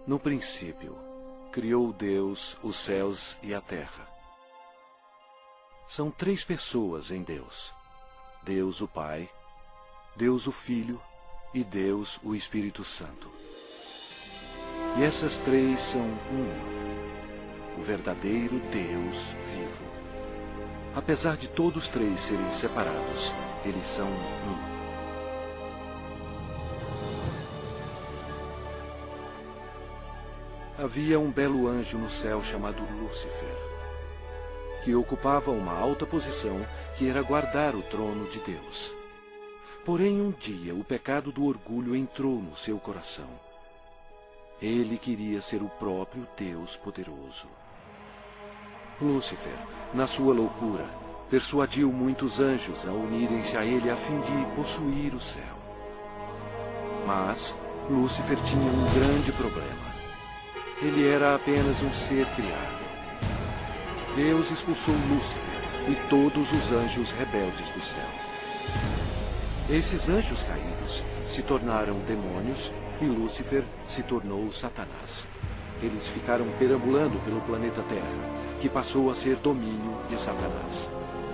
No princípio, criou Deus os céus e a terra. São três pessoas em Deus: Deus o Pai, Deus o Filho e Deus o Espírito Santo. E essas três são uma, o verdadeiro Deus vivo. Apesar de todos três serem separados, eles são um. Havia um belo anjo no céu chamado Lúcifer, que ocupava uma alta posição que era guardar o trono de Deus. Porém, um dia o pecado do orgulho entrou no seu coração. Ele queria ser o próprio Deus poderoso. Lúcifer, na sua loucura, persuadiu muitos anjos a unirem-se a ele a fim de possuir o céu. Mas Lúcifer tinha um grande problema. Ele era apenas um ser criado. Deus expulsou Lúcifer e todos os anjos rebeldes do céu. Esses anjos caídos se tornaram demônios e Lúcifer se tornou Satanás. Eles ficaram perambulando pelo planeta Terra, que passou a ser domínio de Satanás.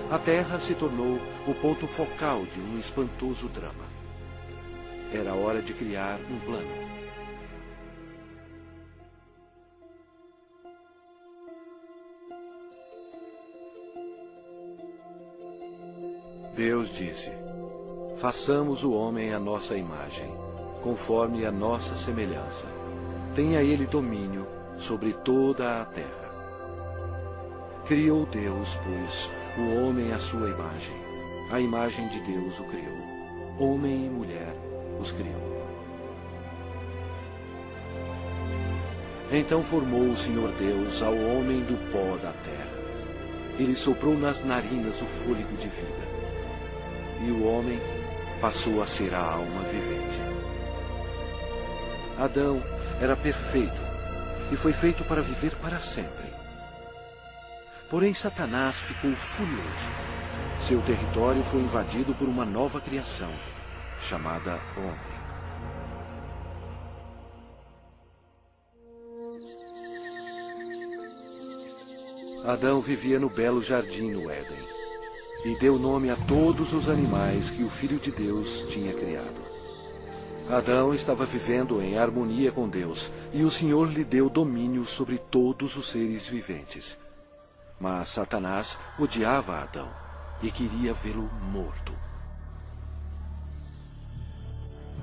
A Terra se tornou o ponto focal de um espantoso drama. Era hora de criar um plano. Deus disse: façamos o homem à nossa imagem, conforme a nossa semelhança. Tenha ele domínio sobre toda a terra. Criou Deus, pois, o homem à sua imagem. A imagem de Deus o criou. Homem e mulher os criou. Então formou o Senhor Deus ao homem do pó da terra. Ele soprou nas narinas o fôlego de vida. E o homem passou a ser a alma vivente. Adão era perfeito e foi feito para viver para sempre. Porém, Satanás ficou furioso. Seu território foi invadido por uma nova criação, chamada homem. Adão vivia no belo jardim no Éden e deu nome a todos os animais que o Filho de Deus tinha criado. Adão estava vivendo em harmonia com Deus, e o Senhor lhe deu domínio sobre todos os seres viventes. Mas Satanás odiava Adão e queria vê-lo morto.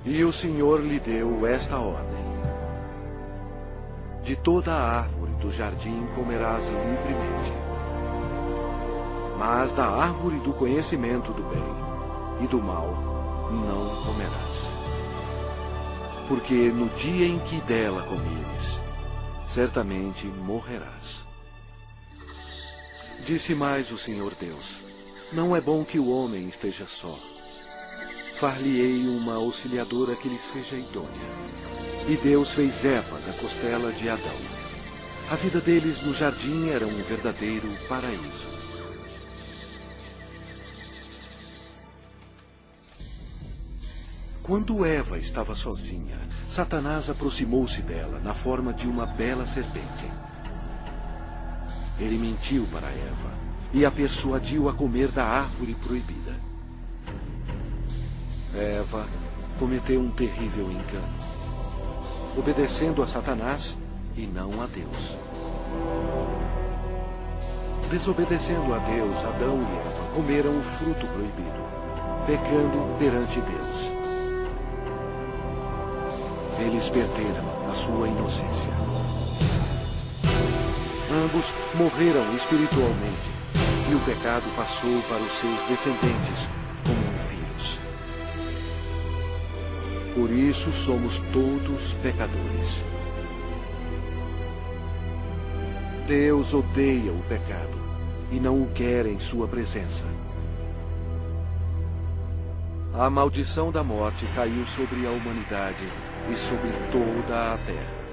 E o Senhor lhe deu esta ordem: de toda a árvore do jardim comerás livremente, mas da árvore do conhecimento do bem e do mal não comerás. Porque no dia em que dela comeres, certamente morrerás. Disse mais o Senhor Deus: não é bom que o homem esteja só. Far-lhe-ei uma auxiliadora que lhe seja idônea. E Deus fez Eva da costela de Adão. A vida deles no jardim era um verdadeiro paraíso. Quando Eva estava sozinha, Satanás aproximou-se dela na forma de uma bela serpente. Ele mentiu para Eva e a persuadiu a comer da árvore proibida. Eva cometeu um terrível engano, obedecendo a Satanás e não a Deus. Desobedecendo a Deus, Adão e Eva comeram o fruto proibido, pecando perante Deus. Eles perderam a sua inocência. Ambos morreram espiritualmente, e o pecado passou para os seus descendentes como um vírus. Por isso somos todos pecadores. Deus odeia o pecado e não o quer em sua presença. A maldição da morte caiu sobre a humanidade e sobre toda a terra.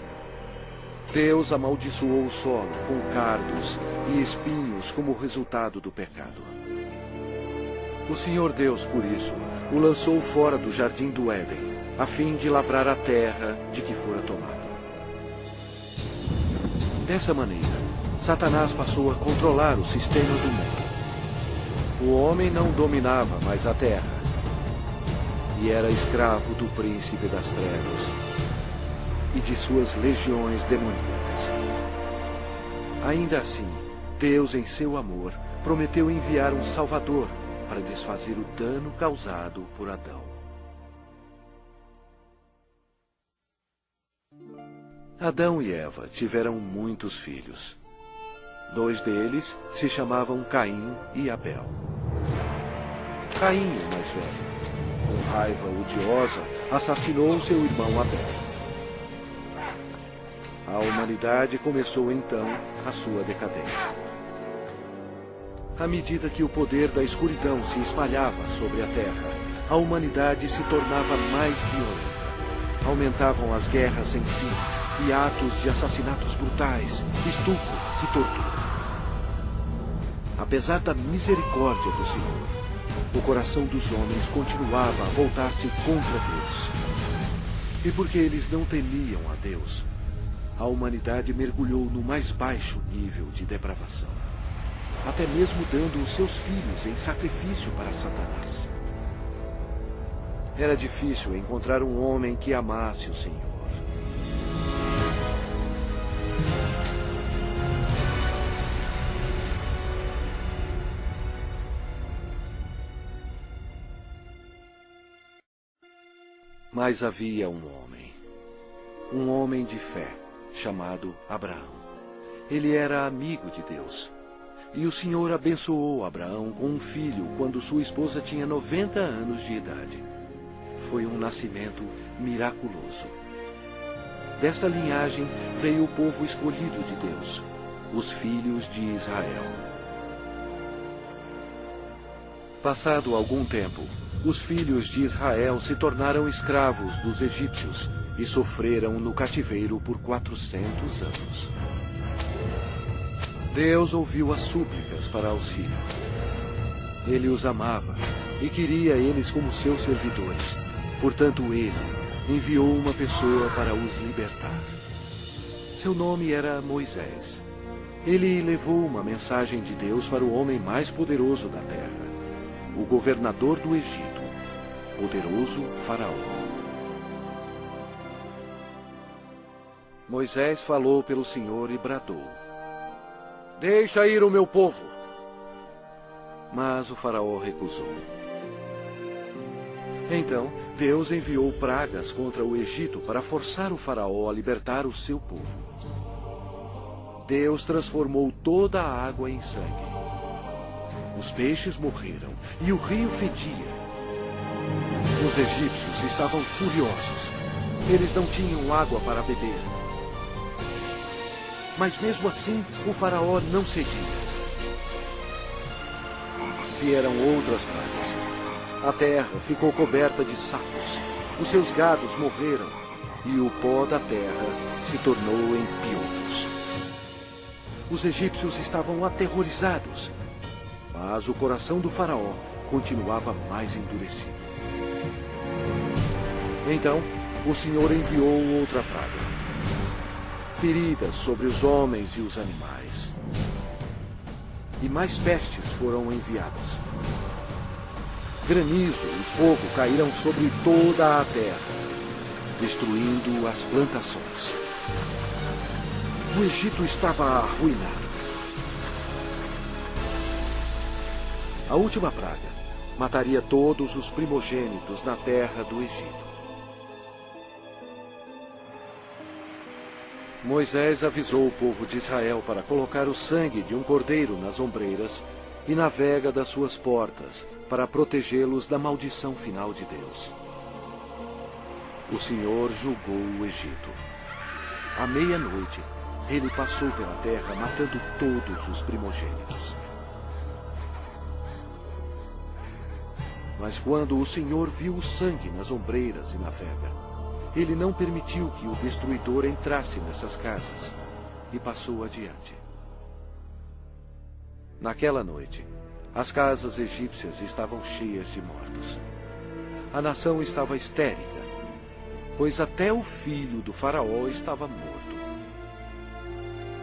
Deus amaldiçoou o solo com cardos e espinhos como resultado do pecado. O Senhor Deus, por isso, o lançou fora do jardim do Éden, a fim de lavrar a terra de que fora tomado. Dessa maneira, Satanás passou a controlar o sistema do mundo. O homem não dominava mais a terra e era escravo do príncipe das trevas e de suas legiões demoníacas. Ainda assim, Deus, em seu amor, prometeu enviar um Salvador para desfazer o dano causado por Adão. Adão e Eva tiveram muitos filhos. 2 deles se chamavam Caim e Abel. Caim, o mais velho, com raiva odiosa, assassinou seu irmão Abel. A humanidade começou então a sua decadência. À medida que o poder da escuridão se espalhava sobre a terra, a humanidade se tornava mais violenta. Aumentavam as guerras sem fim e atos de assassinatos brutais, estupro e tortura. Apesar da misericórdia do Senhor, o coração dos homens continuava a voltar-se contra Deus. E porque eles não temiam a Deus, a humanidade mergulhou no mais baixo nível de depravação, até mesmo dando os seus filhos em sacrifício para Satanás. Era difícil encontrar um homem que amasse o Senhor. Mas havia um homem de fé, chamado Abraão. Ele era amigo de Deus. E o Senhor abençoou Abraão com um filho quando sua esposa tinha 90 anos de idade. Foi um nascimento miraculoso. Desta linhagem veio o povo escolhido de Deus, os filhos de Israel. Passado algum tempo, os filhos de Israel se tornaram escravos dos egípcios e sofreram no cativeiro por 400 anos. Deus ouviu as súplicas para auxílio. Ele os amava e queria eles como seus servidores. Portanto, ele enviou uma pessoa para os libertar. Seu nome era Moisés. Ele levou uma mensagem de Deus para o homem mais poderoso da terra, o governador do Egito, poderoso Faraó. Moisés falou pelo Senhor e bradou: "Deixa ir o meu povo." Mas o Faraó recusou. Então, Deus enviou pragas contra o Egito para forçar o Faraó a libertar o seu povo. Deus transformou toda a água em sangue. Os peixes morreram e o rio fedia. Os egípcios estavam furiosos. Eles não tinham água para beber. Mas mesmo assim, o Faraó não cedia. Vieram outras pragas. A terra ficou coberta de sapos. Os seus gados morreram e o pó da terra se tornou em piolhos. Os egípcios estavam aterrorizados, mas o coração do Faraó continuava mais endurecido. Então, o Senhor enviou outra praga: feridas sobre os homens e os animais. E mais pestes foram enviadas. Granizo e fogo caíram sobre toda a terra, destruindo as plantações. O Egito estava arruinado. A última praga mataria todos os primogênitos na terra do Egito. Moisés avisou o povo de Israel para colocar o sangue de um cordeiro nas ombreiras e na vega das suas portas, para protegê-los da maldição final de Deus. O Senhor julgou o Egito. À meia-noite, ele passou pela terra matando todos os primogênitos. Mas quando o Senhor viu o sangue nas ombreiras e na vega, ele não permitiu que o destruidor entrasse nessas casas e passou adiante. Naquela noite, as casas egípcias estavam cheias de mortos. A nação estava histérica, pois até o filho do Faraó estava morto.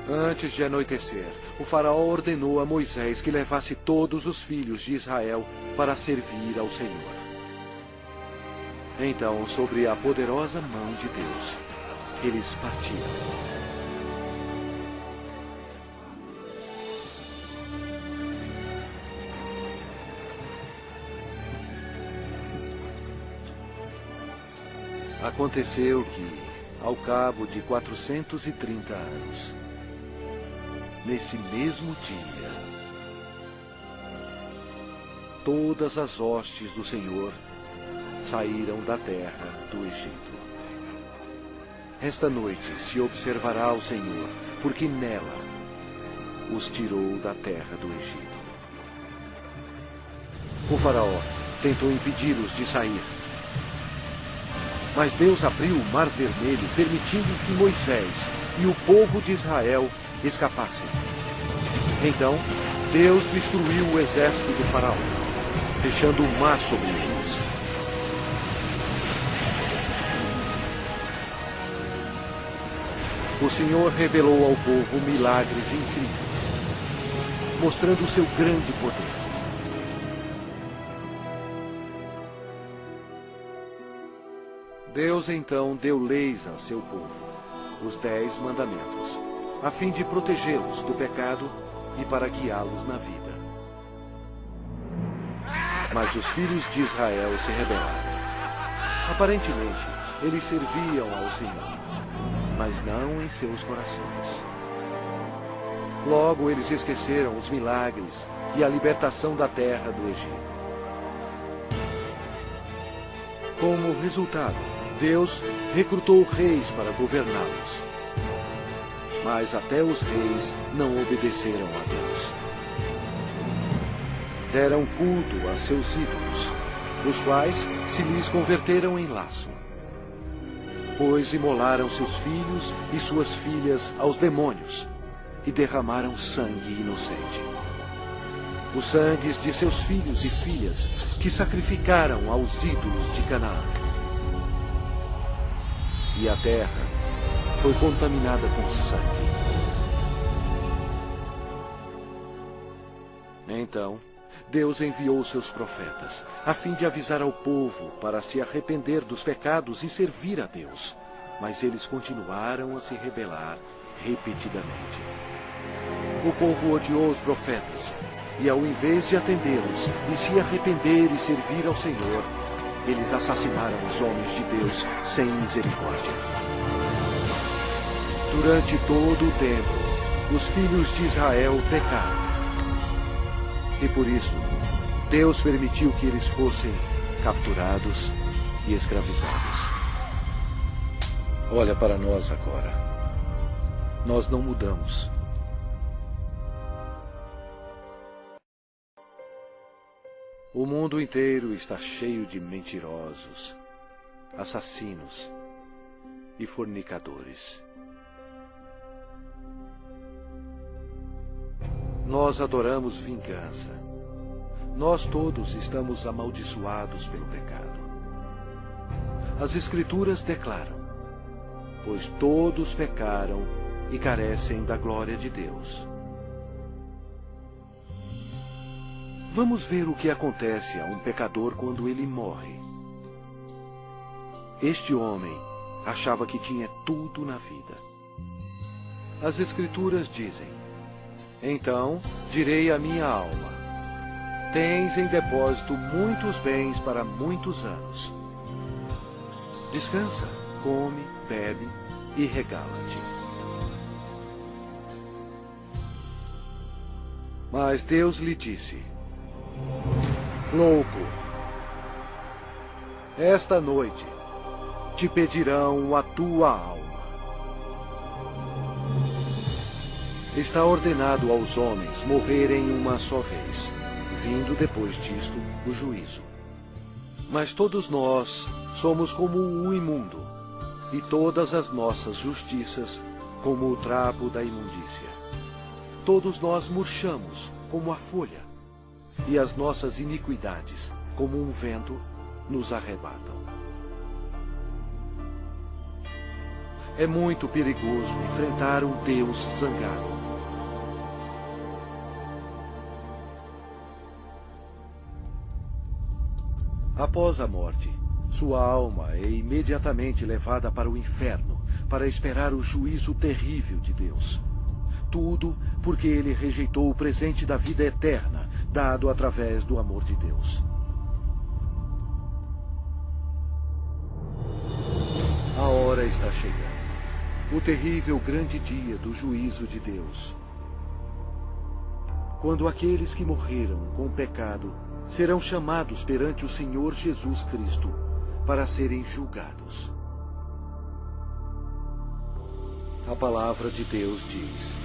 Antes de anoitecer, o faraó ordenou a Moisés que levasse todos os filhos de Israel para servir ao Senhor. Então, sobre a poderosa mão de Deus, eles partiram. Aconteceu que, ao cabo de 430 anos, nesse mesmo dia, todas as hostes do Senhor saíram da terra do Egito. Esta noite se observará o Senhor, porque nela os tirou da terra do Egito. O faraó tentou impedi-los de sair, mas Deus abriu o Mar Vermelho, permitindo que Moisés e o povo de Israel escapassem. Então, Deus destruiu o exército do faraó, fechando o mar sobre eles. O Senhor revelou ao povo milagres incríveis, mostrando o seu grande poder. Deus então deu leis a seu povo, os 10 mandamentos, a fim de protegê-los do pecado e para guiá-los na vida. Mas os filhos de Israel se rebelaram. Aparentemente, eles serviam ao Senhor, mas não em seus corações. Logo, eles esqueceram os milagres e a libertação da terra do Egito. Como resultado, Deus recrutou reis para governá-los. Mas até os reis não obedeceram a Deus. Deram culto a seus ídolos, os quais se lhes converteram em laço. Pois imolaram seus filhos e suas filhas aos demônios e derramaram sangue inocente. Os sangues de seus filhos e filhas que sacrificaram aos ídolos de Canaã. E a terra foi contaminada com sangue. Então, Deus enviou seus profetas, a fim de avisar ao povo para se arrepender dos pecados e servir a Deus. Mas eles continuaram a se rebelar repetidamente. O povo odiou os profetas, e ao invés de atendê-los e se arrepender e servir ao Senhor, eles assassinaram os homens de Deus sem misericórdia. Durante todo o tempo, os filhos de Israel pecaram. E por isso, Deus permitiu que eles fossem capturados e escravizados. Olha para nós agora. Nós não mudamos. O mundo inteiro está cheio de mentirosos, assassinos e fornicadores. Nós adoramos vingança. Nós todos estamos amaldiçoados pelo pecado. As Escrituras declaram: pois todos pecaram e carecem da glória de Deus. Vamos ver o que acontece a um pecador quando ele morre. Este homem achava que tinha tudo na vida. As Escrituras dizem: então direi à minha alma: tens em depósito muitos bens para muitos anos. Descansa, come, bebe e regala-te. Mas Deus lhe disse: louco, esta noite te pedirão a tua alma. Está ordenado aos homens morrerem uma só vez, vindo depois disto o juízo. Mas todos nós somos como o imundo, e todas as nossas justiças como o trapo da imundícia. Todos nós murchamos como a folha, e as nossas iniquidades, como um vento, nos arrebatam. É muito perigoso enfrentar um Deus zangado. Após a morte, sua alma é imediatamente levada para o inferno para esperar o juízo terrível de Deus. Tudo porque ele rejeitou o presente da vida eterna, dado através do amor de Deus. A hora está chegando. O terrível grande dia do juízo de Deus. Quando aqueles que morreram com o pecado serão chamados perante o Senhor Jesus Cristo para serem julgados. A palavra de Deus diz: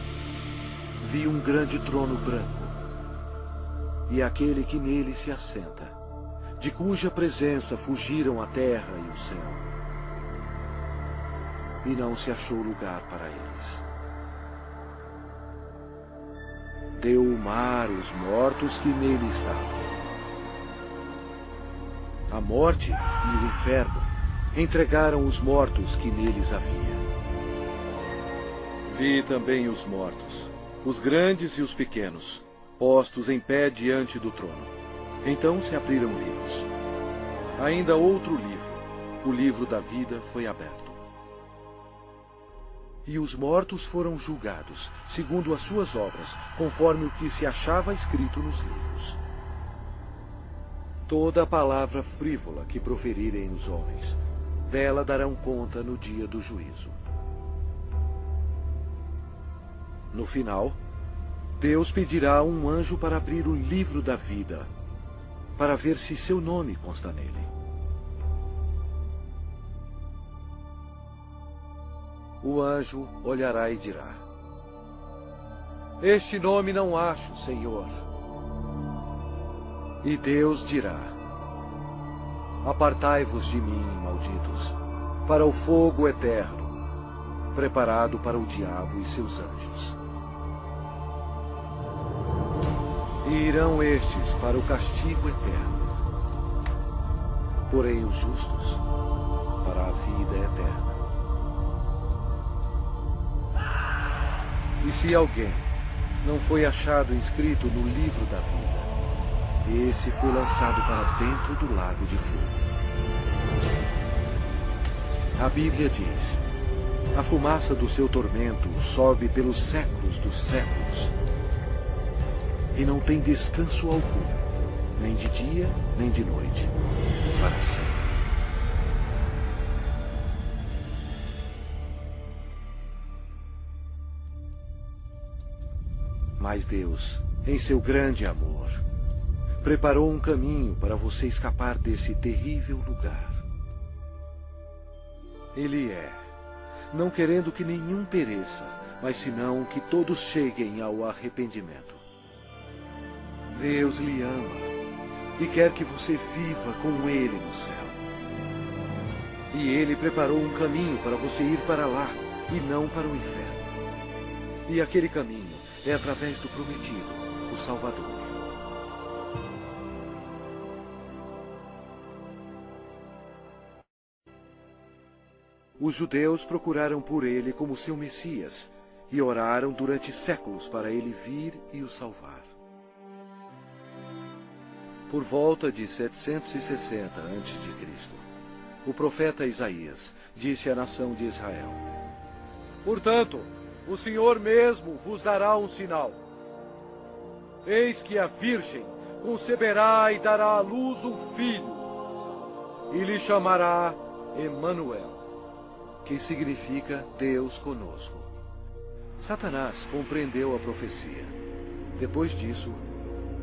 vi um grande trono branco, e aquele que nele se assenta, de cuja presença fugiram a terra e o céu, e não se achou lugar para eles. Deu o mar os mortos que nele estavam. A morte e o inferno entregaram os mortos que neles havia. Vi também os mortos, os grandes e os pequenos, postos em pé diante do trono. Então se abriram livros. Ainda outro livro, o livro da vida, foi aberto. E os mortos foram julgados, segundo as suas obras, conforme o que se achava escrito nos livros. Toda palavra frívola que proferirem os homens, dela darão conta no dia do juízo. No final, Deus pedirá a um anjo para abrir o livro da vida, para ver se seu nome consta nele. O anjo olhará e dirá: este nome não acho, Senhor. E Deus dirá: apartai-vos de mim, malditos, para o fogo eterno, preparado para o diabo e seus anjos. E irão estes para o castigo eterno, porém os justos para a vida eterna. E se alguém não foi achado inscrito no livro da vida, esse foi lançado para dentro do lago de fogo. A Bíblia diz: a fumaça do seu tormento sobe pelos séculos dos séculos, e não tem descanso algum, nem de dia, nem de noite, para sempre. Mas Deus, em seu grande amor, preparou um caminho para você escapar desse terrível lugar. Ele não querendo que nenhum pereça, mas senão que todos cheguem ao arrependimento. Deus lhe ama e quer que você viva com Ele no céu. E Ele preparou um caminho para você ir para lá e não para o inferno. E aquele caminho é através do prometido, o Salvador. Os judeus procuraram por ele como seu Messias e oraram durante séculos para ele vir e o salvar. Por volta de 760 a.C., o profeta Isaías disse à nação de Israel: portanto, o Senhor mesmo vos dará um sinal. Eis que a virgem conceberá e dará à luz um filho, e lhe chamará Emanuel, que significa Deus conosco. Satanás compreendeu a profecia. Depois disso,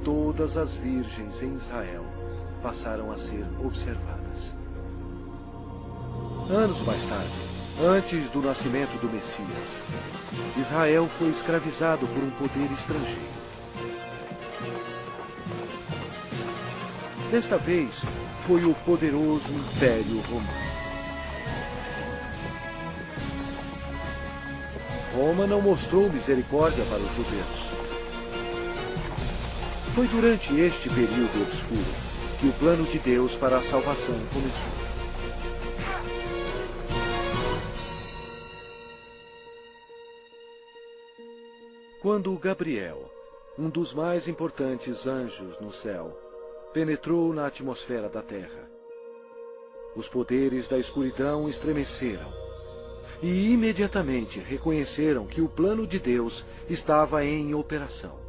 todas as virgens em Israel passaram a ser observadas. Anos mais tarde, antes do nascimento do Messias, Israel foi escravizado por um poder estrangeiro. Desta vez, foi o poderoso Império Romano. Roma não mostrou misericórdia para os judeus. Foi durante este período obscuro que o plano de Deus para a salvação começou. Quando Gabriel, um dos mais importantes anjos no céu, penetrou na atmosfera da terra, os poderes da escuridão estremeceram e imediatamente reconheceram que o plano de Deus estava em operação.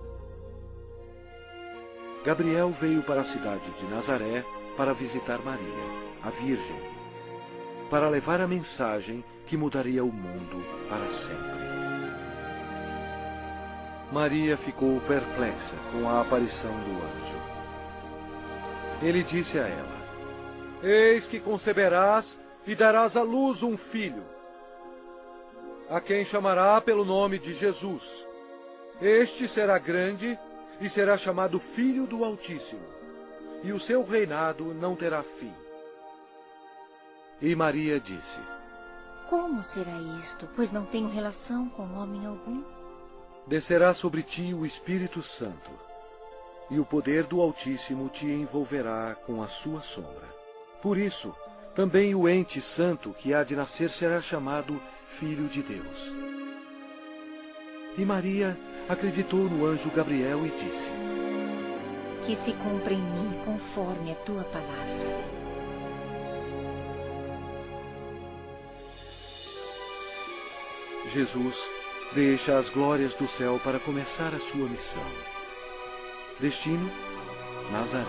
Gabriel veio para a cidade de Nazaré para visitar Maria, a Virgem, para levar a mensagem que mudaria o mundo para sempre. Maria ficou perplexa com a aparição do anjo. Ele disse a ela: Eis que conceberás e darás à luz um filho, a quem chamará pelo nome de Jesus. Este será grande e será chamado Filho do Altíssimo, e o seu reinado não terá fim. E Maria disse: Como será isto, pois não tenho relação com homem algum? Descerá sobre ti o Espírito Santo, e o poder do Altíssimo te envolverá com a sua sombra. Por isso, também o ente santo que há de nascer será chamado Filho de Deus. E Maria acreditou no anjo Gabriel e disse: Que se cumpra em mim conforme a tua palavra. Jesus deixa as glórias do céu para começar a sua missão. Destino: Nazaré.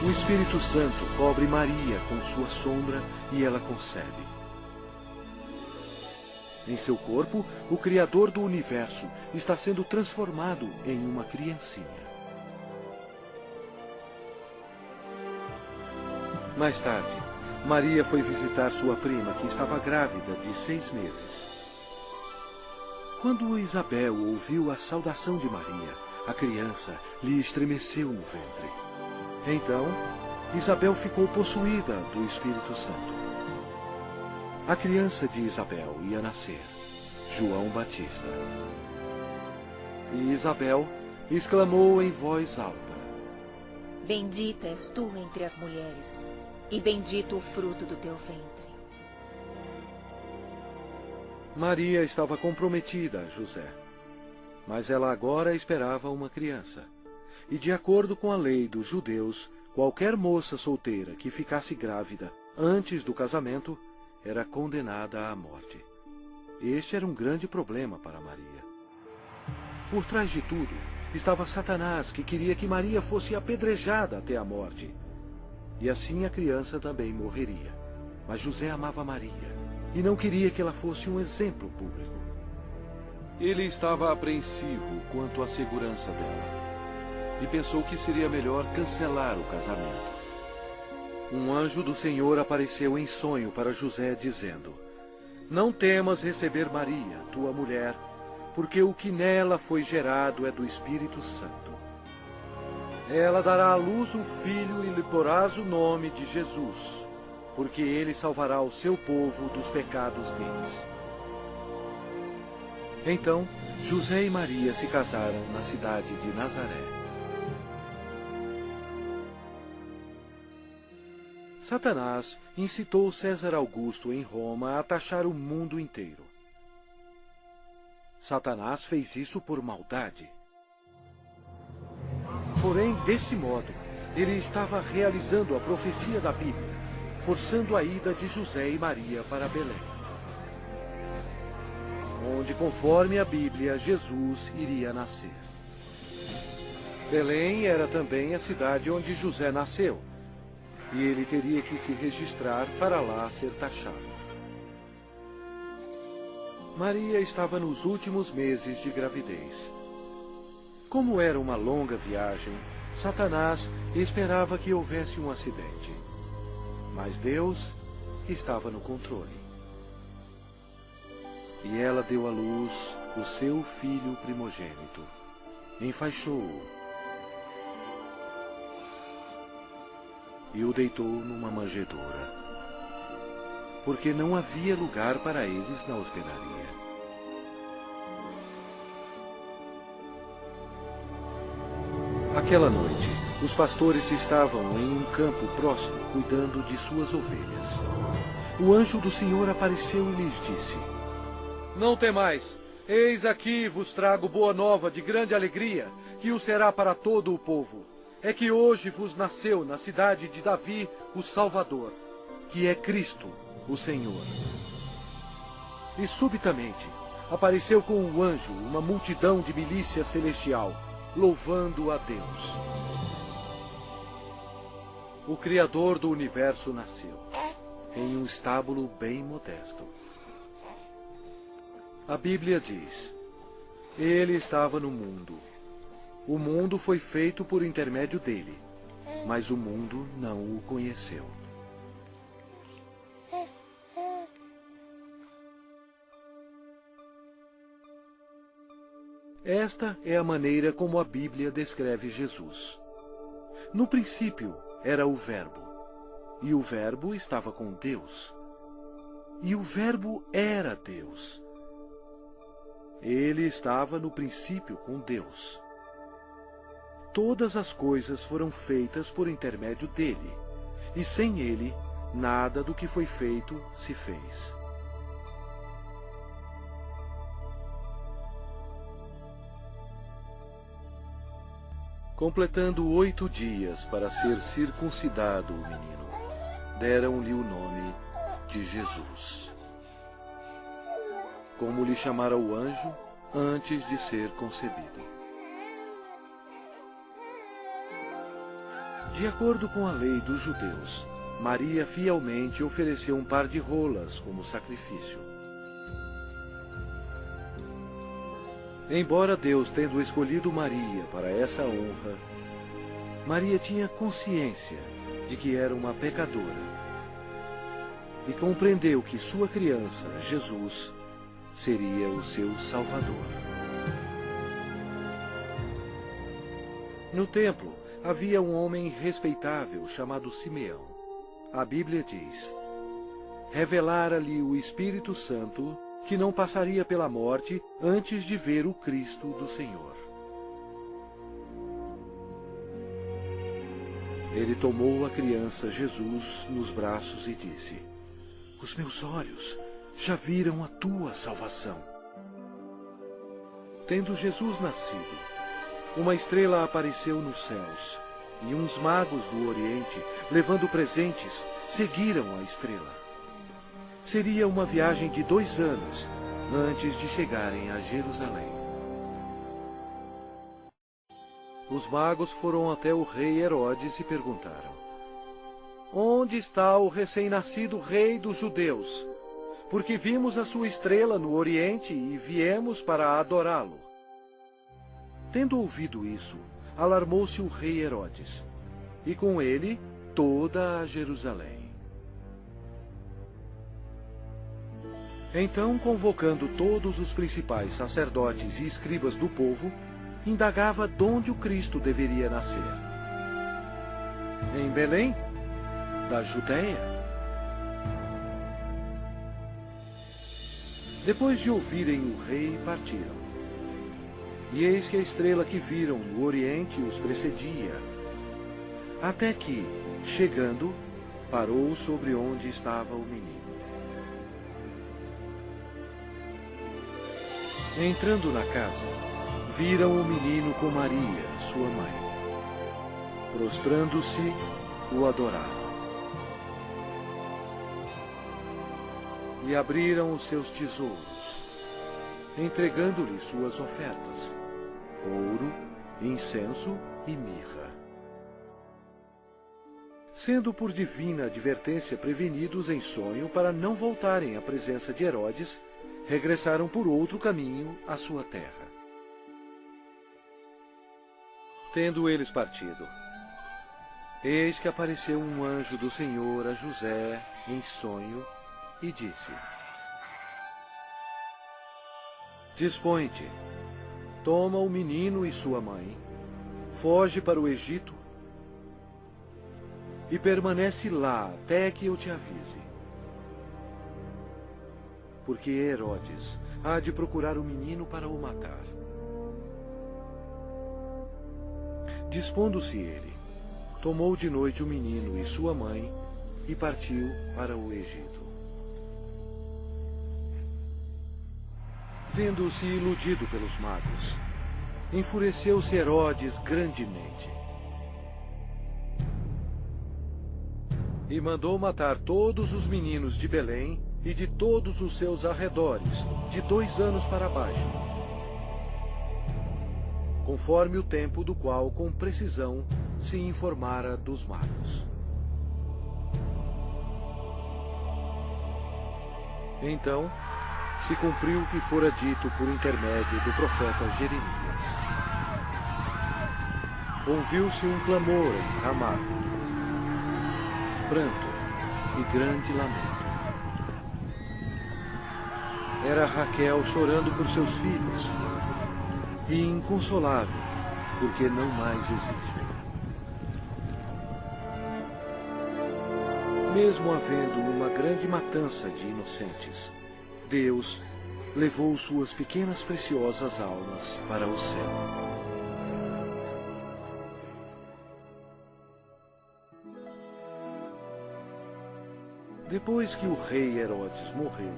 O Espírito Santo cobre Maria com sua sombra e ela concebe. Em seu corpo, o Criador do universo está sendo transformado em uma criancinha. Mais tarde, Maria foi visitar sua prima, que estava grávida de 6 meses. Quando Isabel ouviu a saudação de Maria, a criança lhe estremeceu no ventre. Então, Isabel ficou possuída do Espírito Santo. A criança de Isabel ia nascer, João Batista. E Isabel exclamou em voz alta: Bendita és tu entre as mulheres, e bendito o fruto do teu ventre. Maria estava comprometida a José, mas ela agora esperava uma criança. E de acordo com a lei dos judeus, qualquer moça solteira que ficasse grávida antes do casamento era condenada à morte. Este era um grande problema para Maria. Por trás de tudo estava Satanás, que queria que Maria fosse apedrejada até a morte. E assim a criança também morreria. Mas José amava Maria e não queria que ela fosse um exemplo público. Ele estava apreensivo quanto à segurança dela e pensou que seria melhor cancelar o casamento. Um anjo do Senhor apareceu em sonho para José, dizendo: Não temas receber Maria, tua mulher, porque o que nela foi gerado é do Espírito Santo. Ela dará à luz um filho e lhe porás o nome de Jesus, porque ele salvará o seu povo dos pecados deles. Então, José e Maria se casaram na cidade de Nazaré. Satanás incitou César Augusto em Roma a taxar o mundo inteiro. Satanás fez isso por maldade. Porém, desse modo, ele estava realizando a profecia da Bíblia, forçando a ida de José e Maria para Belém, onde, conforme a Bíblia, Jesus iria nascer. Belém era também a cidade onde José nasceu, e ele teria que se registrar para lá ser taxado. Maria estava nos últimos meses de gravidez. Como era uma longa viagem, Satanás esperava que houvesse um acidente. Mas Deus estava no controle. E ela deu à luz o seu filho primogênito. Enfaixou-o e o deitou numa manjedoura, porque não havia lugar para eles na hospedaria. Aquela noite, os pastores estavam em um campo próximo, cuidando de suas ovelhas. O anjo do Senhor apareceu e lhes disse: Não temais, Eis aqui vos trago boa nova de grande alegria, que o será para todo o povo. É que hoje vos nasceu na cidade de Davi o Salvador, que é Cristo, o Senhor. E subitamente apareceu com um anjo uma multidão de milícia celestial, louvando a Deus. O Criador do universo nasceu, em um estábulo bem modesto. A Bíblia diz: Ele estava no mundo. O mundo foi feito por intermédio dele, mas o mundo não o conheceu. Esta é a maneira como a Bíblia descreve Jesus. No princípio era o Verbo, e o Verbo estava com Deus, e o Verbo era Deus. Ele estava no princípio com Deus. Todas as coisas foram feitas por intermédio dele, e sem ele, nada do que foi feito se fez. Completando 8 dias para ser circuncidado o menino, deram-lhe o nome de Jesus, como lhe chamara o anjo antes de ser concebido. De acordo com a lei dos judeus, Maria fielmente ofereceu um par de rolas como sacrifício. Embora Deus tendo escolhido Maria para essa honra, Maria tinha consciência de que era uma pecadora e compreendeu que sua criança, Jesus, seria o seu Salvador. No templo havia um homem respeitável chamado Simeão. A Bíblia diz: revelara-lhe o Espírito Santo que não passaria pela morte antes de ver o Cristo do Senhor. Ele tomou a criança Jesus nos braços e disse: os meus olhos já viram a tua salvação. Tendo Jesus nascido, uma estrela apareceu nos céus, e uns magos do Oriente, levando presentes, seguiram a estrela. Seria uma viagem de 2 anos antes de chegarem a Jerusalém. Os magos foram até o rei Herodes e perguntaram: onde está o recém-nascido rei dos judeus? Porque vimos a sua estrela no Oriente e viemos para adorá-lo. Tendo ouvido isso, alarmou-se o rei Herodes, e com ele toda a Jerusalém. Então, convocando todos os principais sacerdotes e escribas do povo, indagava donde o Cristo deveria nascer. Em Belém, da Judéia. Depois de ouvirem o rei, partiram. E eis que a estrela que viram no Oriente os precedia, até que, chegando, parou sobre onde estava o menino. Entrando na casa, viram o menino com Maria, sua mãe. Prostrando-se, o adoraram. E abriram os seus tesouros, entregando-lhe suas ofertas: ouro, incenso e mirra. Sendo por divina advertência prevenidos em sonho para não voltarem à presença de Herodes, regressaram por outro caminho à sua terra. Tendo eles partido, eis que apareceu um anjo do Senhor a José em sonho e disse: dispõe-te, toma o menino e sua mãe, foge para o Egito e permanece lá até que eu te avise. Porque Herodes há de procurar o menino para o matar. Dispondo-se ele, tomou de noite o menino e sua mãe e partiu para o Egito. Vendo-se iludido pelos magos, enfureceu-se Herodes grandemente e mandou matar todos os meninos de Belém e de todos os seus arredores, de 2 anos para baixo, conforme o tempo do qual com precisão se informara dos magos. Então se cumpriu o que fora dito por intermédio do profeta Jeremias. Ouviu-se um clamor em Ramá, pranto e grande lamento. Era Raquel chorando por seus filhos e inconsolável, porque não mais existem. Mesmo havendo uma grande matança de inocentes, Deus levou suas pequenas preciosas almas para o céu. Depois que o rei Herodes morreu,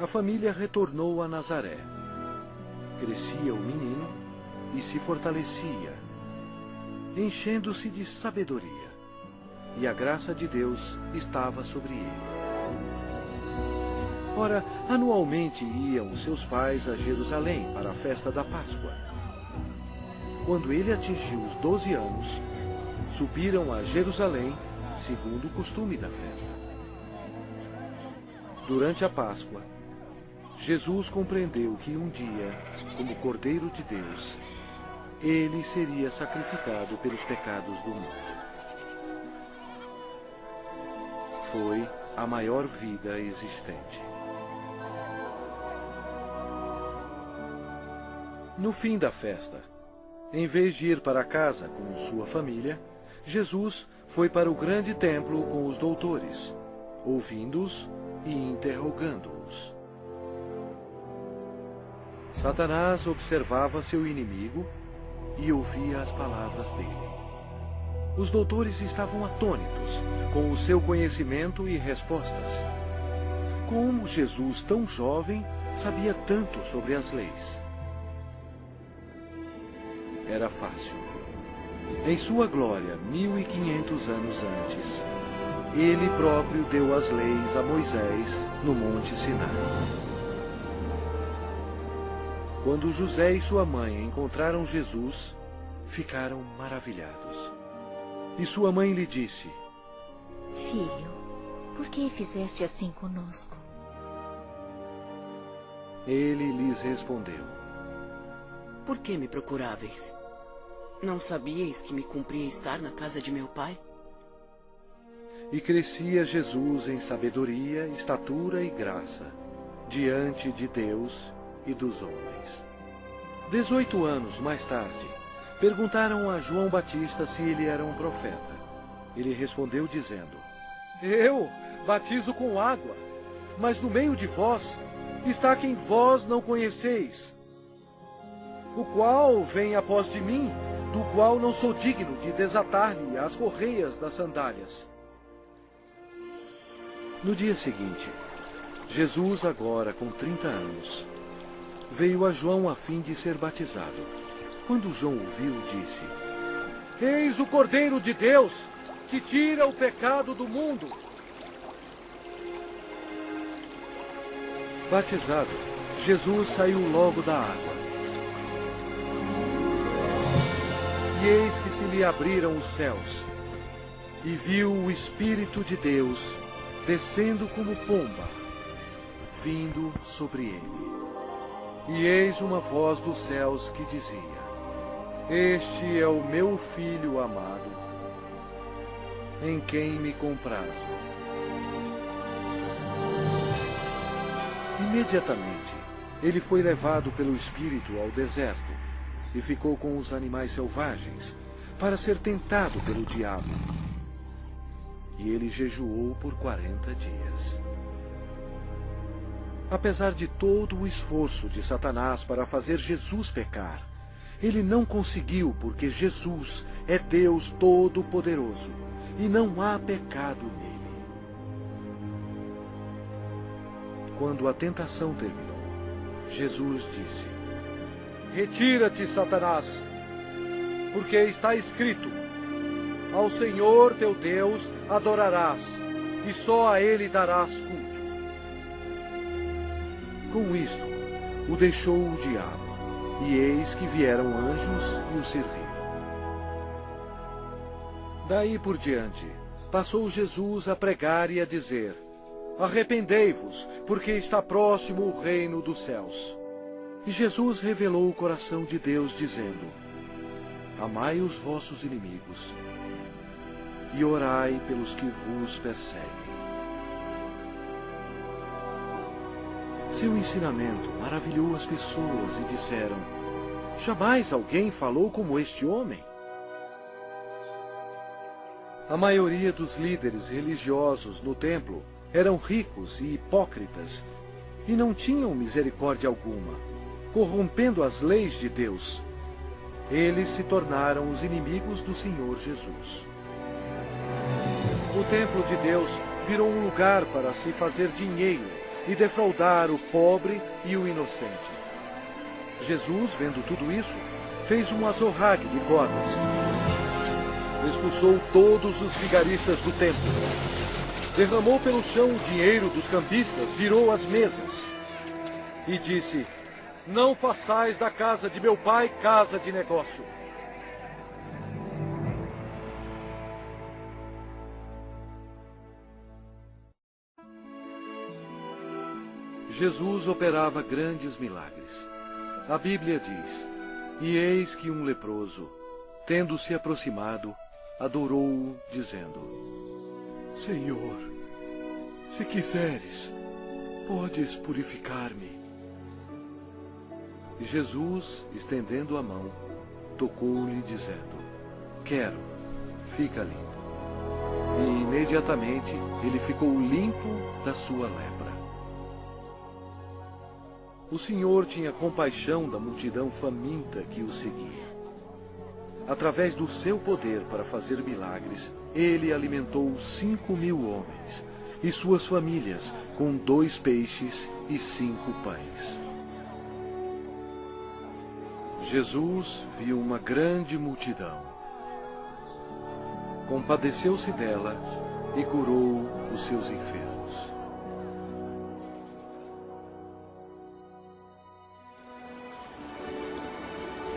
a família retornou a Nazaré. Crescia o menino e se fortalecia, enchendo-se de sabedoria, e a graça de Deus estava sobre ele. Ora, anualmente iam seus pais a Jerusalém para a festa da Páscoa. Quando ele atingiu os 12 anos, subiram a Jerusalém, segundo o costume da festa. Durante a Páscoa, Jesus compreendeu que um dia, como Cordeiro de Deus, ele seria sacrificado pelos pecados do mundo. Foi a maior vida existente. No fim da festa, em vez de ir para casa com sua família, Jesus foi para o grande templo com os doutores, ouvindo-os e interrogando-os. Satanás observava seu inimigo e ouvia as palavras dele. Os doutores estavam atônitos com o seu conhecimento e respostas. Como Jesus, tão jovem, sabia tanto sobre as leis? Era fácil. Em sua glória, 1500 anos antes, ele próprio deu as leis a Moisés no Monte Sinai. Quando José e sua mãe encontraram Jesus, ficaram maravilhados. E sua mãe lhe disse: Filho, por que fizeste assim conosco? Ele lhes respondeu: Por que me procuráveis? Não sabíeis que me cumpria estar na casa de meu pai? E crescia Jesus em sabedoria, estatura e graça, diante de Deus e dos homens. 18 anos mais tarde, perguntaram a João Batista se ele era um profeta. Ele respondeu dizendo: Eu batizo com água, mas no meio de vós está quem vós não conheceis, o qual vem após de mim, do qual não sou digno de desatar-lhe as correias das sandálias. No dia seguinte, Jesus, agora com 30 anos, veio a João a fim de ser batizado. Quando João o viu, disse: Eis o Cordeiro de Deus, que tira o pecado do mundo. Batizado, Jesus saiu logo da água. E eis que se lhe abriram os céus, e viu o Espírito de Deus descendo como pomba, vindo sobre ele. E eis uma voz dos céus que dizia: Este é o meu Filho amado, em quem me comprazo. Imediatamente, ele foi levado pelo Espírito ao deserto e ficou com os animais selvagens, para ser tentado pelo diabo. E ele jejuou por 40 dias. Apesar de todo o esforço de Satanás para fazer Jesus pecar, ele não conseguiu, porque Jesus é Deus Todo-Poderoso e não há pecado nele. Quando a tentação terminou, Jesus disse: Retira-te, Satanás, porque está escrito: Ao Senhor teu Deus adorarás, e só a Ele darás culto. Com isto, o deixou o diabo, e eis que vieram anjos e o serviram. Daí por diante, passou Jesus a pregar e a dizer: Arrependei-vos, porque está próximo o reino dos céus. E Jesus revelou o coração de Deus, dizendo: Amai os vossos inimigos, e orai pelos que vos perseguem. Seu ensinamento maravilhou as pessoas e disseram: Jamais alguém falou como este homem. A maioria dos líderes religiosos no templo eram ricos e hipócritas e não tinham misericórdia alguma, corrompendo as leis de Deus. Eles se tornaram os inimigos do Senhor Jesus. O templo de Deus virou um lugar para se fazer dinheiro e defraudar o pobre e o inocente. Jesus, vendo tudo isso, fez um azorrague de cordas. Expulsou todos os vigaristas do templo. Derramou pelo chão o dinheiro dos cambistas, virou as mesas. E disse: Não façais da casa de meu pai casa de negócio. Jesus operava grandes milagres. A Bíblia diz: E eis que um leproso, tendo se aproximado, adorou-o, dizendo: Senhor, se quiseres, podes purificar-me. E Jesus, estendendo a mão, tocou-lhe, dizendo: Quero, fica limpo. E imediatamente ele ficou limpo da sua lepra. O Senhor tinha compaixão da multidão faminta que o seguia. Através do seu poder para fazer milagres, ele alimentou 5.000 homens e suas famílias com 2 peixes e 5 pães. Jesus viu uma grande multidão. Compadeceu-se dela e curou os seus enfermos.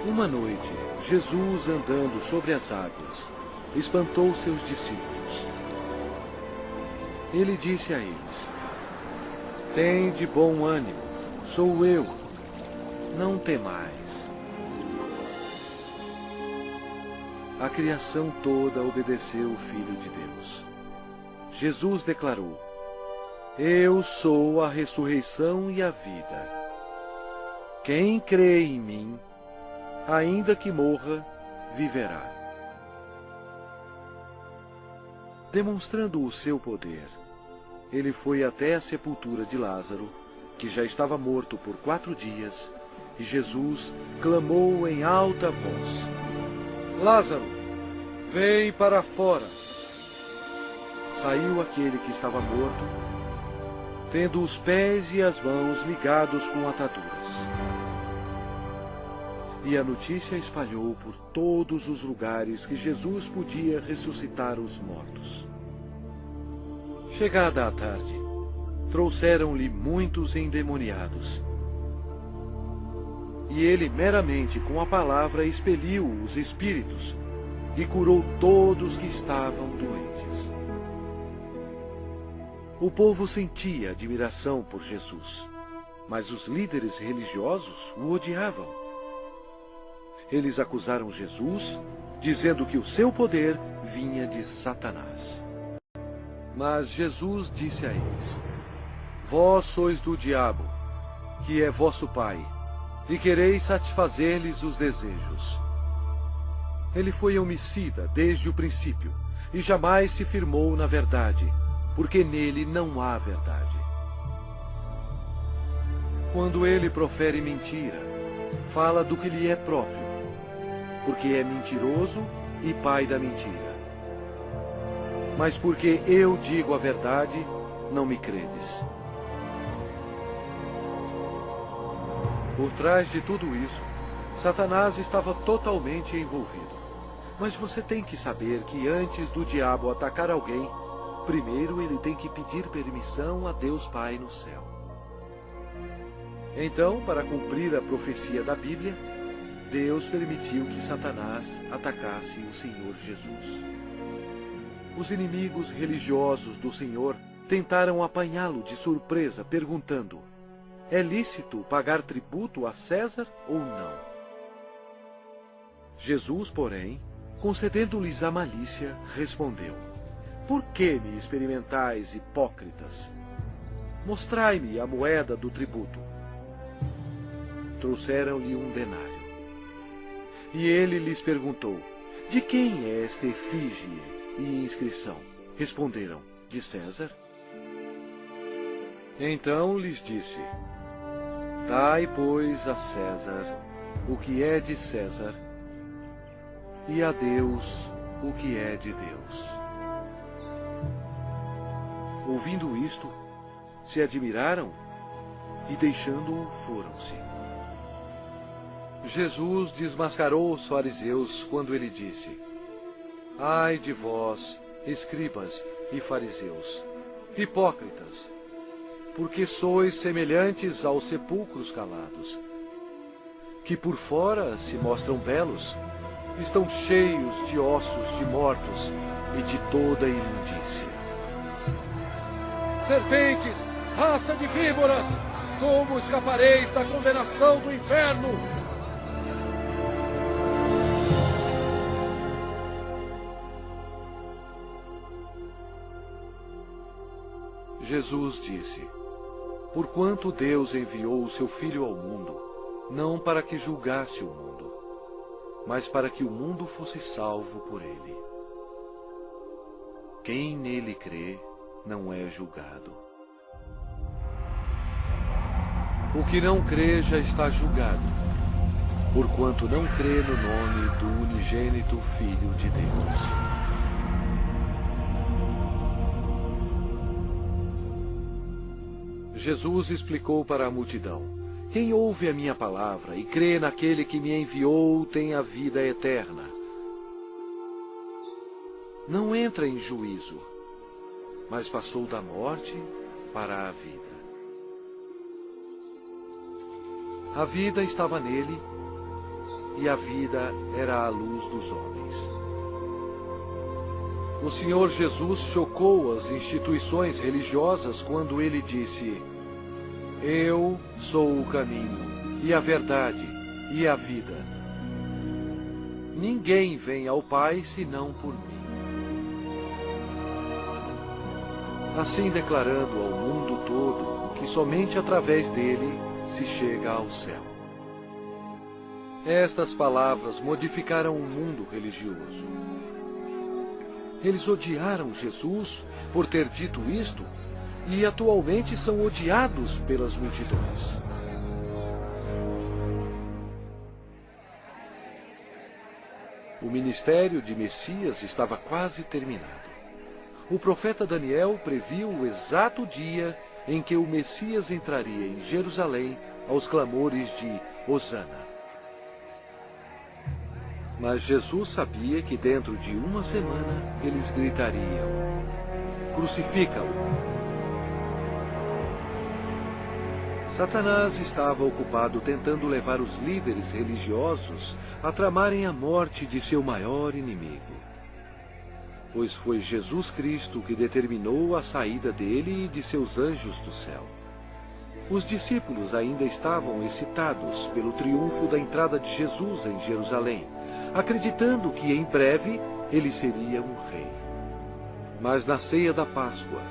Uma noite, Jesus, andando sobre as águas, espantou seus discípulos. Ele disse a eles: Tende bom ânimo, sou eu, não temais. A criação toda obedeceu o Filho de Deus. Jesus declarou: Eu sou a ressurreição e a vida. Quem crê em mim, ainda que morra, viverá. Demonstrando o seu poder, ele foi até a sepultura de Lázaro, que já estava morto por 4 dias, e Jesus clamou em alta voz: Lázaro, vem para fora. Saiu aquele que estava morto, tendo os pés e as mãos ligados com ataduras. E a notícia espalhou por todos os lugares que Jesus podia ressuscitar os mortos. Chegada a tarde, trouxeram-lhe muitos endemoniados. E ele meramente com a palavra expeliu os espíritos e curou todos que estavam doentes. O povo sentia admiração por Jesus, mas os líderes religiosos o odiavam. Eles acusaram Jesus, dizendo que o seu poder vinha de Satanás. Mas Jesus disse a eles: Vós sois do diabo, que é vosso pai, e quereis satisfazer-lhes os desejos. Ele foi homicida desde o princípio, e jamais se firmou na verdade, porque nele não há verdade. Quando ele profere mentira, fala do que lhe é próprio, porque é mentiroso e pai da mentira. Mas porque eu digo a verdade, não me credes. Por trás de tudo isso, Satanás estava totalmente envolvido. Mas você tem que saber que antes do diabo atacar alguém, primeiro ele tem que pedir permissão a Deus Pai no céu. Então, para cumprir a profecia da Bíblia, Deus permitiu que Satanás atacasse o Senhor Jesus. Os inimigos religiosos do Senhor tentaram apanhá-lo de surpresa, perguntando: é lícito pagar tributo a César ou não? Jesus, porém, concedendo-lhes a malícia, respondeu: por que me experimentais, hipócritas? Mostrai-me a moeda do tributo. Trouxeram-lhe um denário. E ele lhes perguntou: de quem é esta efígie e inscrição? Responderam: de César. Então lhes disse: dai, pois, a César o que é de César, e a Deus o que é de Deus. Ouvindo isto, se admiraram e, deixando-o, foram-se. Jesus desmascarou os fariseus quando ele disse: ai de vós, escribas e fariseus, hipócritas, porque sois semelhantes aos sepulcros calados, que por fora se mostram belos, estão cheios de ossos de mortos e de toda imundícia. Serpentes, raça de víboras, como escapareis da condenação do inferno? Jesus disse: porquanto Deus enviou o seu Filho ao mundo, não para que julgasse o mundo, mas para que o mundo fosse salvo por ele. Quem nele crê não é julgado. O que não crê já está julgado, porquanto não crê no nome do unigênito Filho de Deus. Jesus explicou para a multidão: quem ouve a minha palavra e crê naquele que me enviou tem a vida eterna. Não entra em juízo, mas passou da morte para a vida. A vida estava nele, e a vida era a luz dos homens. O Senhor Jesus chocou as instituições religiosas quando ele disse: eu sou o caminho, e a verdade, e a vida. Ninguém vem ao Pai senão por mim. Assim declarando ao mundo todo que somente através dele se chega ao céu. Estas palavras modificaram o mundo religioso. Eles odiaram Jesus por ter dito isto e atualmente são odiados pelas multidões. O ministério de Messias estava quase terminado. O profeta Daniel previu o exato dia em que o Messias entraria em Jerusalém aos clamores de Hosana. Mas Jesus sabia que dentro de uma semana eles gritariam: crucifica-o! Satanás estava ocupado tentando levar os líderes religiosos a tramarem a morte de seu maior inimigo. Pois foi Jesus Cristo que determinou a saída dele e de seus anjos do céu. Os discípulos ainda estavam excitados pelo triunfo da entrada de Jesus em Jerusalém, acreditando que em breve ele seria um rei. Mas na ceia da Páscoa,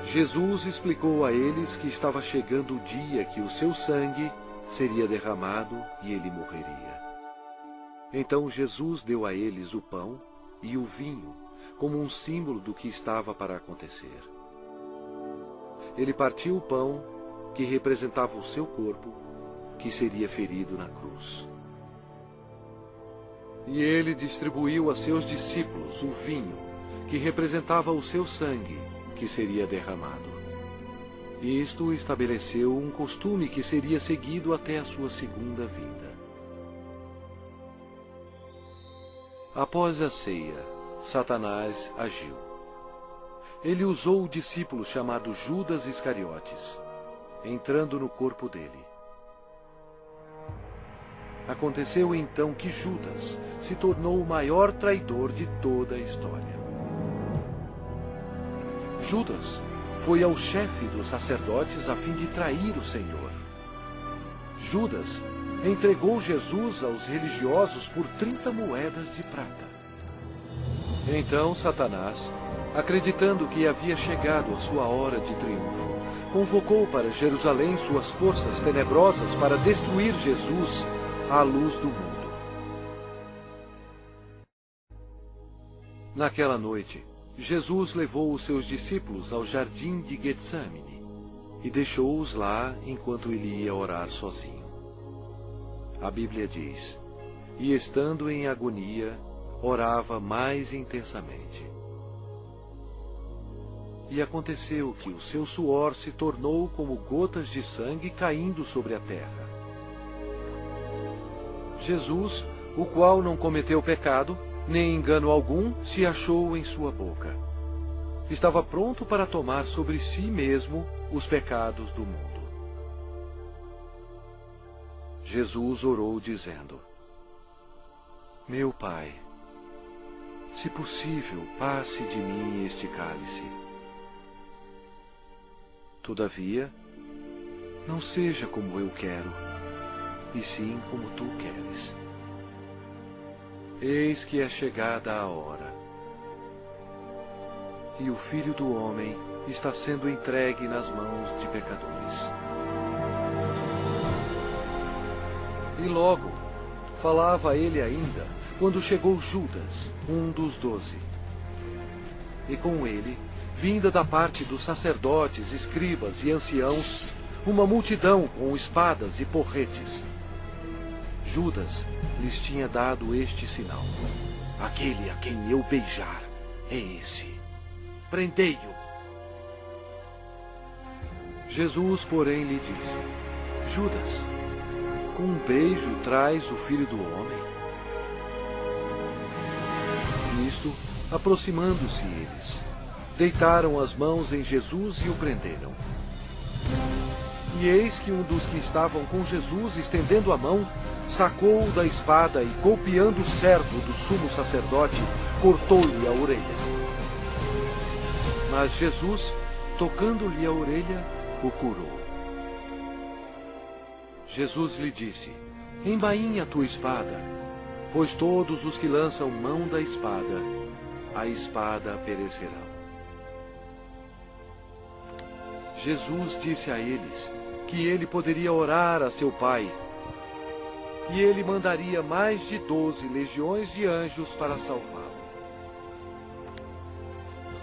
Jesus explicou a eles que estava chegando o dia que o seu sangue seria derramado e ele morreria. Então Jesus deu a eles o pão e o vinho, como um símbolo do que estava para acontecer. Ele partiu o pão, que representava o seu corpo, que seria ferido na cruz. E ele distribuiu a seus discípulos o vinho, que representava o seu sangue, que seria derramado. Isto estabeleceu um costume que seria seguido até a sua segunda vinda. Após a ceia, Satanás agiu. Ele usou o discípulo chamado Judas Iscariotes, entrando no corpo dele. Aconteceu então que Judas se tornou o maior traidor de toda a história. Judas foi ao chefe dos sacerdotes a fim de trair o Senhor. Judas entregou Jesus aos religiosos por 30 moedas de prata. Então Satanás, acreditando que havia chegado a sua hora de triunfo, convocou para Jerusalém suas forças tenebrosas para destruir Jesus à luz do mundo. Naquela noite, Jesus levou os seus discípulos ao jardim de Getsemane e deixou-os lá enquanto ele ia orar sozinho. A Bíblia diz: e estando em agonia, orava mais intensamente. E aconteceu que o seu suor se tornou como gotas de sangue caindo sobre a terra. Jesus, o qual não cometeu pecado, nem engano algum se achou em sua boca. Estava pronto para tomar sobre si mesmo os pecados do mundo. Jesus orou dizendo: meu Pai, se possível, passe de mim este cálice. Todavia, não seja como eu quero, e sim como tu queres. Eis que é chegada a hora, e o Filho do Homem está sendo entregue nas mãos de pecadores. E logo, falava ele ainda, quando chegou Judas, um dos 12. E com ele, vinda da parte dos sacerdotes, escribas e anciãos, uma multidão com espadas e porretes. Judas lhes tinha dado este sinal: aquele a quem eu beijar é esse. Prendei-o. Jesus, porém, lhe disse: Judas, com um beijo traz o Filho do Homem? Nisto, aproximando-se eles, deitaram as mãos em Jesus e o prenderam. E eis que um dos que estavam com Jesus, estendendo a mão, sacou-o da espada e, golpeando o servo do sumo sacerdote, cortou-lhe a orelha. Mas Jesus, tocando-lhe a orelha, o curou. Jesus lhe disse: embainha a tua espada, pois todos os que lançam mão da espada, a espada perecerão. Jesus disse a eles que ele poderia orar a seu Pai, e ele mandaria mais de 12 legiões de anjos para salvá-lo.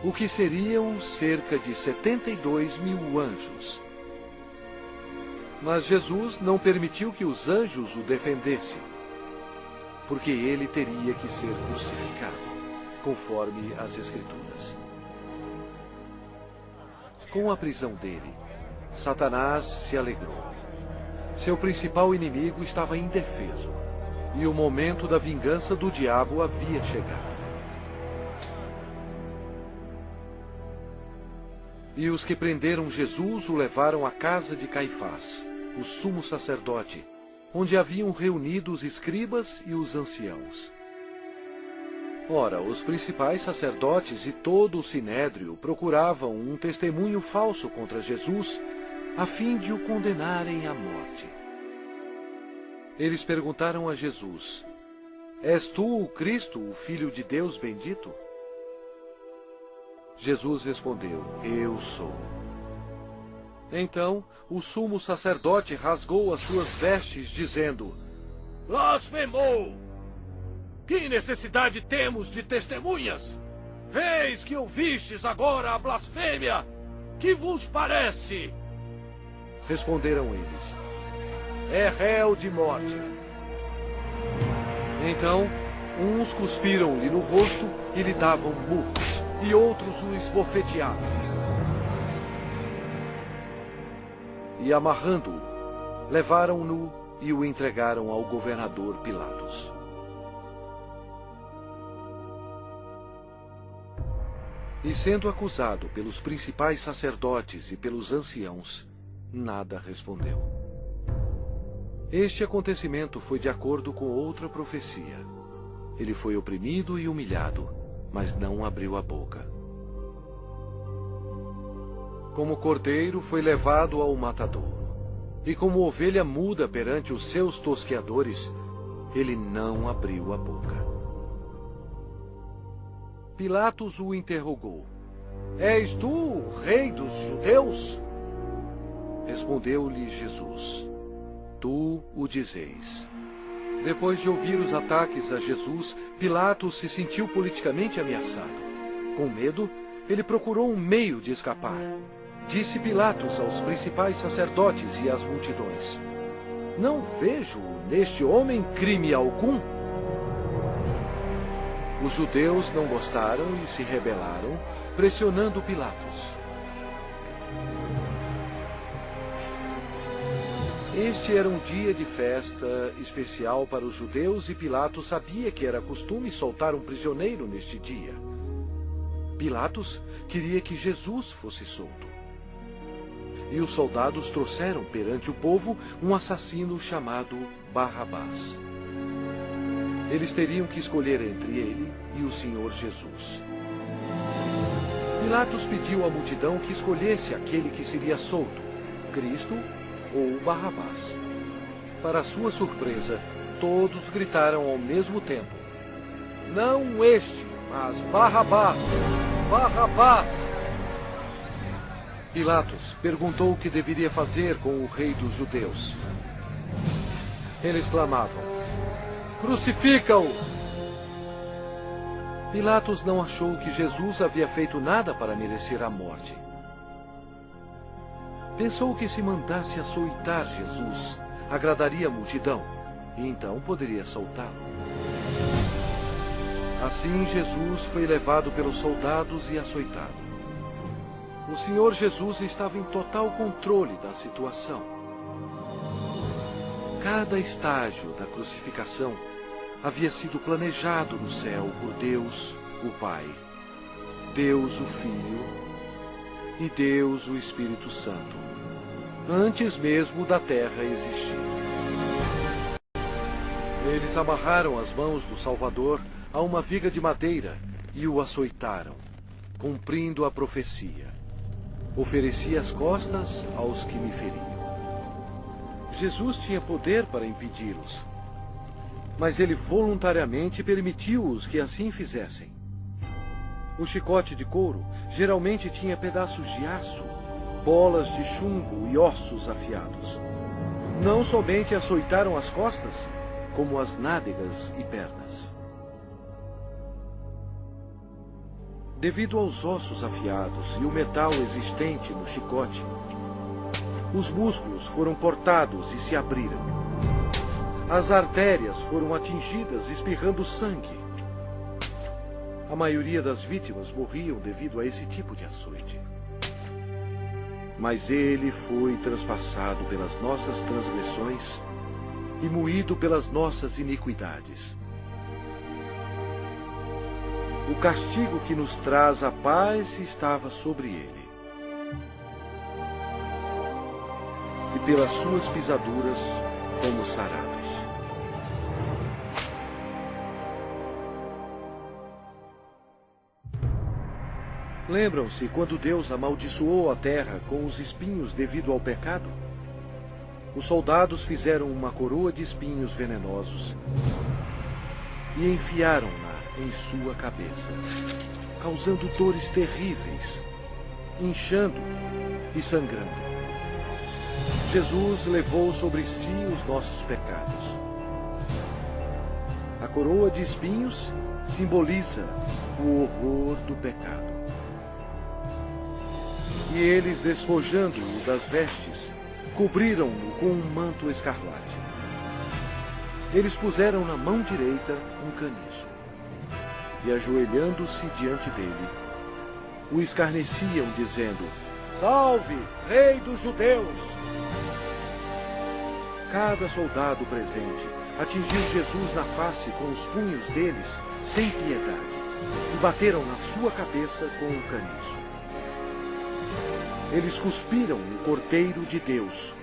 O que seriam cerca de 72.000 anjos. Mas Jesus não permitiu que os anjos o defendessem, porque ele teria que ser crucificado, conforme as Escrituras. Com a prisão dele, Satanás se alegrou. Seu principal inimigo estava indefeso, e o momento da vingança do diabo havia chegado. E os que prenderam Jesus o levaram à casa de Caifás, o sumo sacerdote, onde haviam reunido os escribas e os anciãos. Ora, os principais sacerdotes e todo o sinédrio procuravam um testemunho falso contra Jesus, a fim de o condenarem à morte. Eles perguntaram a Jesus: és tu o Cristo, o Filho de Deus bendito? Jesus respondeu: eu sou. Então o sumo sacerdote rasgou as suas vestes, dizendo: blasfemou! Que necessidade temos de testemunhas? Eis que ouvistes agora a blasfêmia! Que vos parece? Responderam eles: é réu de morte. Então, uns cuspiram-lhe no rosto e lhe davam murros, e outros o esbofeteavam. e, amarrando-o, levaram-no e o entregaram ao governador Pilatos. E sendo acusado pelos principais sacerdotes e pelos anciãos, nada respondeu. Este acontecimento foi de acordo com outra profecia. Ele foi oprimido e humilhado, mas não abriu a boca. Como cordeiro foi levado ao matadouro, e como ovelha muda perante os seus tosqueadores, ele não abriu a boca. Pilatos o interrogou: És tu o rei dos judeus? Respondeu-lhe Jesus: Tu o dizeis. Depois de ouvir os ataques a Jesus, Pilatos se sentiu politicamente ameaçado. Com medo, ele procurou um meio de escapar. Disse Pilatos aos principais sacerdotes e às multidões: Não vejo neste homem crime algum. Os judeus não gostaram e se rebelaram, pressionando Pilatos. Este era um dia de festa especial para os judeus e Pilatos sabia que era costume soltar um prisioneiro neste dia. Pilatos queria que Jesus fosse solto. E os soldados trouxeram perante o povo um assassino chamado Barrabás. Eles teriam que escolher entre ele e o Senhor Jesus. Pilatos pediu à multidão que escolhesse aquele que seria solto, Cristo ou Barrabás. Para sua surpresa, todos gritaram ao mesmo tempo: Não este, mas Barrabás! Barrabás! Pilatos perguntou o que deveria fazer com o rei dos judeus. Eles clamavam: Crucifica-o! Pilatos não achou que Jesus havia feito nada para merecer a morte. Pensou que se mandasse açoitar Jesus, agradaria a multidão, e então poderia soltá-lo. Assim Jesus foi levado pelos soldados e açoitado. O Senhor Jesus estava em total controle da situação. Cada estágio da crucificação havia sido planejado no céu por Deus, o Pai, Deus, o Filho e Deus, o Espírito Santo, antes mesmo da terra existir. Eles amarraram as mãos do Salvador a uma viga de madeira e o açoitaram, cumprindo a profecia: Ofereci as costas aos que me feriam. Jesus tinha poder para impedi-los, mas ele voluntariamente permitiu-os que assim fizessem. O chicote de couro geralmente tinha pedaços de aço, bolas de chumbo e ossos afiados. Não somente açoitaram as costas, como as nádegas e pernas. Devido aos ossos afiados e o metal existente no chicote, os músculos foram cortados e se abriram. As artérias foram atingidas, espirrando sangue. A maioria das vítimas morriam devido a esse tipo de açoite. Mas ele foi transpassado pelas nossas transgressões e moído pelas nossas iniquidades. O castigo que nos traz a paz estava sobre ele. E pelas suas pisaduras fomos sarados. Lembram-se quando Deus amaldiçoou a terra com os espinhos devido ao pecado? Os soldados fizeram uma coroa de espinhos venenosos e enfiaram-na em sua cabeça, causando dores terríveis, inchando e sangrando. Jesus levou sobre si os nossos pecados. A coroa de espinhos simboliza o horror do pecado. E eles, despojando-o das vestes, cobriram-no com um manto escarlate. Eles puseram na mão direita um caniço e, ajoelhando-se diante dele, o escarneciam, dizendo: Salve, Rei dos Judeus! Cada soldado presente atingiu Jesus na face com os punhos deles, sem piedade, e bateram na sua cabeça com um caniço. Eles cuspiram o Cordeiro de Deus,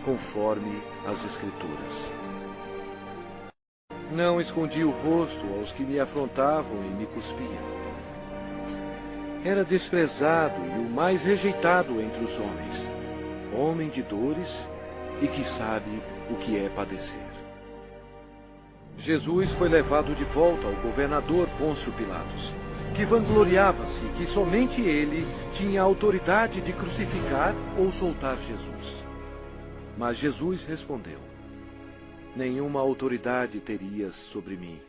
conforme as Escrituras. Não escondi o rosto aos que me afrontavam e me cuspiam. Era desprezado e o mais rejeitado entre os homens, homem de dores e que sabe o que é padecer. Jesus foi levado de volta ao governador Pôncio Pilatos, que vangloriava-se que somente ele tinha a autoridade de crucificar ou soltar Jesus. Mas Jesus respondeu: nenhuma autoridade terias sobre mim,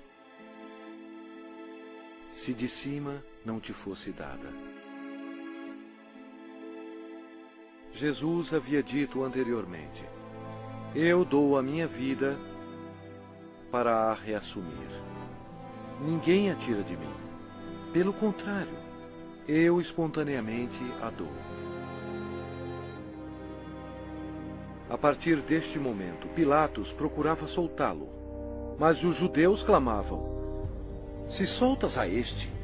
se de cima não te fosse dada. Jesus havia dito anteriormente: eu dou a minha vida para a reassumir. Ninguém a tira de mim. Pelo contrário, eu espontaneamente a dou. A partir deste momento, Pilatos procurava soltá-lo, mas os judeus clamavam: se soltas a este,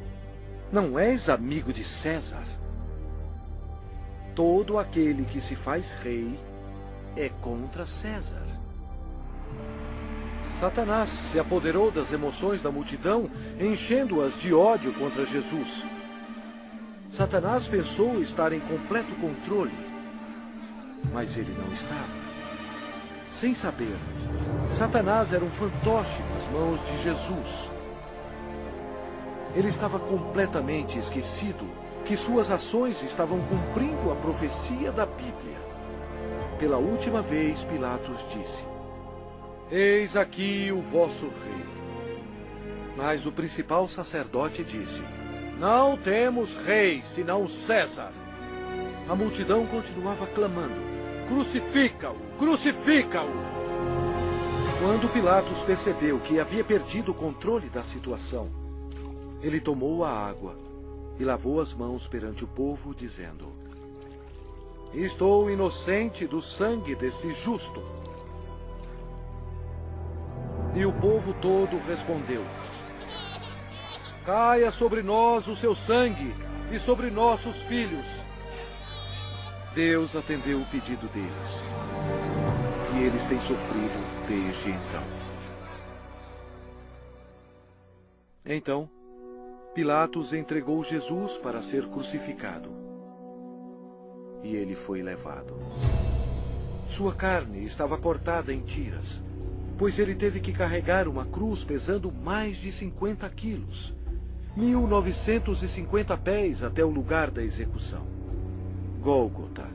não és amigo de César? Todo aquele que se faz rei é contra César. Satanás se apoderou das emoções da multidão, enchendo-as de ódio contra Jesus. Satanás pensou estar em completo controle, mas ele não estava. Sem saber, Satanás era um fantoche nas mãos de Jesus. Ele estava completamente esquecido que suas ações estavam cumprindo a profecia da Bíblia. Pela última vez, Pilatos disse: eis aqui o vosso rei. Mas o principal sacerdote disse: não temos rei, senão César. A multidão continuava clamando: crucifica-o, crucifica-o! Quando Pilatos percebeu que havia perdido o controle da situação, ele tomou a água e lavou as mãos perante o povo, dizendo: estou inocente do sangue desse justo. E o povo todo respondeu: caia sobre nós o seu sangue e sobre nossos filhos. Deus atendeu o pedido deles, e eles têm sofrido desde então. Então, Pilatos entregou Jesus para ser crucificado, e ele foi levado. Sua carne estava cortada em tiras, pois ele teve que carregar uma cruz pesando mais de 50 quilos, 1950 pés até o lugar da execução, Gólgota.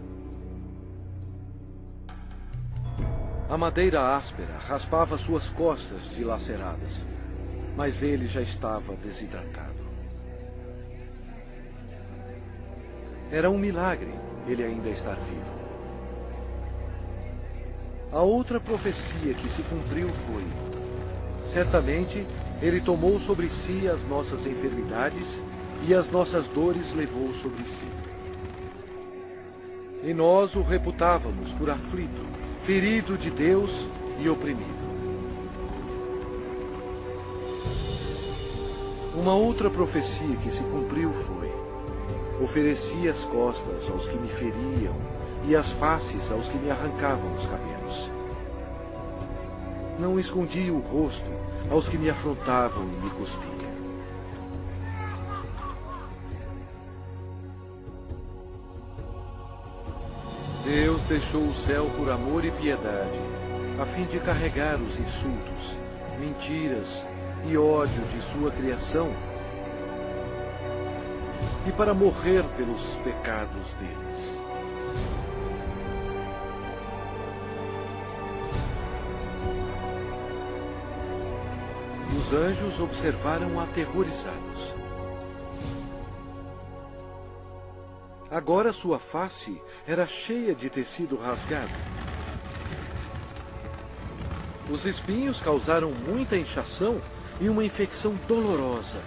A madeira áspera raspava suas costas dilaceradas, mas ele já estava desidratado. Era um milagre ele ainda estar vivo. A outra profecia que se cumpriu foi: certamente ele tomou sobre si as nossas enfermidades e as nossas dores levou sobre si. E nós o reputávamos por aflito, ferido de Deus e oprimido. Uma outra profecia que se cumpriu foi: ofereci as costas aos que me feriam e as faces aos que me arrancavam os cabelos. Não escondi o rosto aos que me afrontavam e me cuspiam. Deus deixou o céu por amor e piedade, a fim de carregar os insultos, mentiras e ódio de sua criação, e para morrer pelos pecados deles. Os anjos observaram aterrorizados. Agora sua face era cheia de tecido rasgado. Os espinhos causaram muita inchação e uma infecção dolorosa,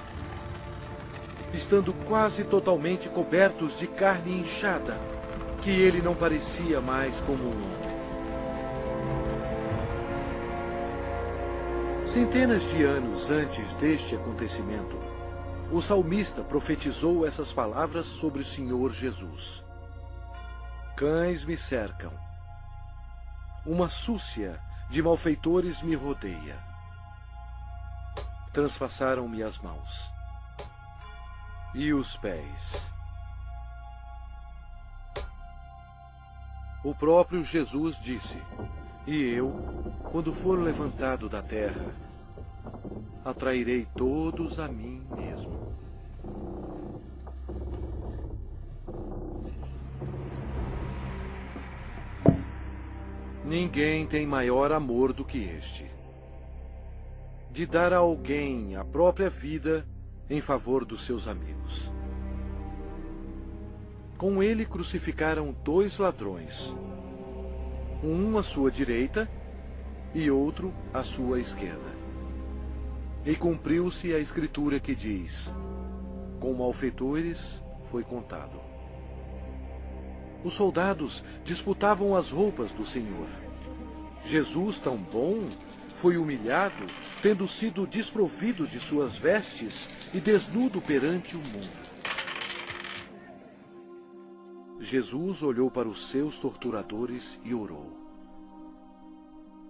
estando quase totalmente cobertos de carne inchada, que ele não parecia mais como um homem. Centenas de anos antes deste acontecimento, o salmista profetizou essas palavras sobre o Senhor Jesus. Cães me cercam. Uma súcia de malfeitores me rodeia. Transpassaram-me as mãos e os pés. O próprio Jesus disse: e eu, quando for levantado da terra, atrairei todos a mim mesmo. Ninguém tem maior amor do que este, de dar a alguém a própria vida em favor dos seus amigos. Com ele crucificaram 2 ladrões, um à sua direita e outro à sua esquerda. E cumpriu-se a escritura que diz: com malfeitores foi contado. Os soldados disputavam as roupas do Senhor. Jesus, tão bom, foi humilhado, tendo sido desprovido de suas vestes e desnudo perante o mundo. Jesus olhou para os seus torturadores e orou: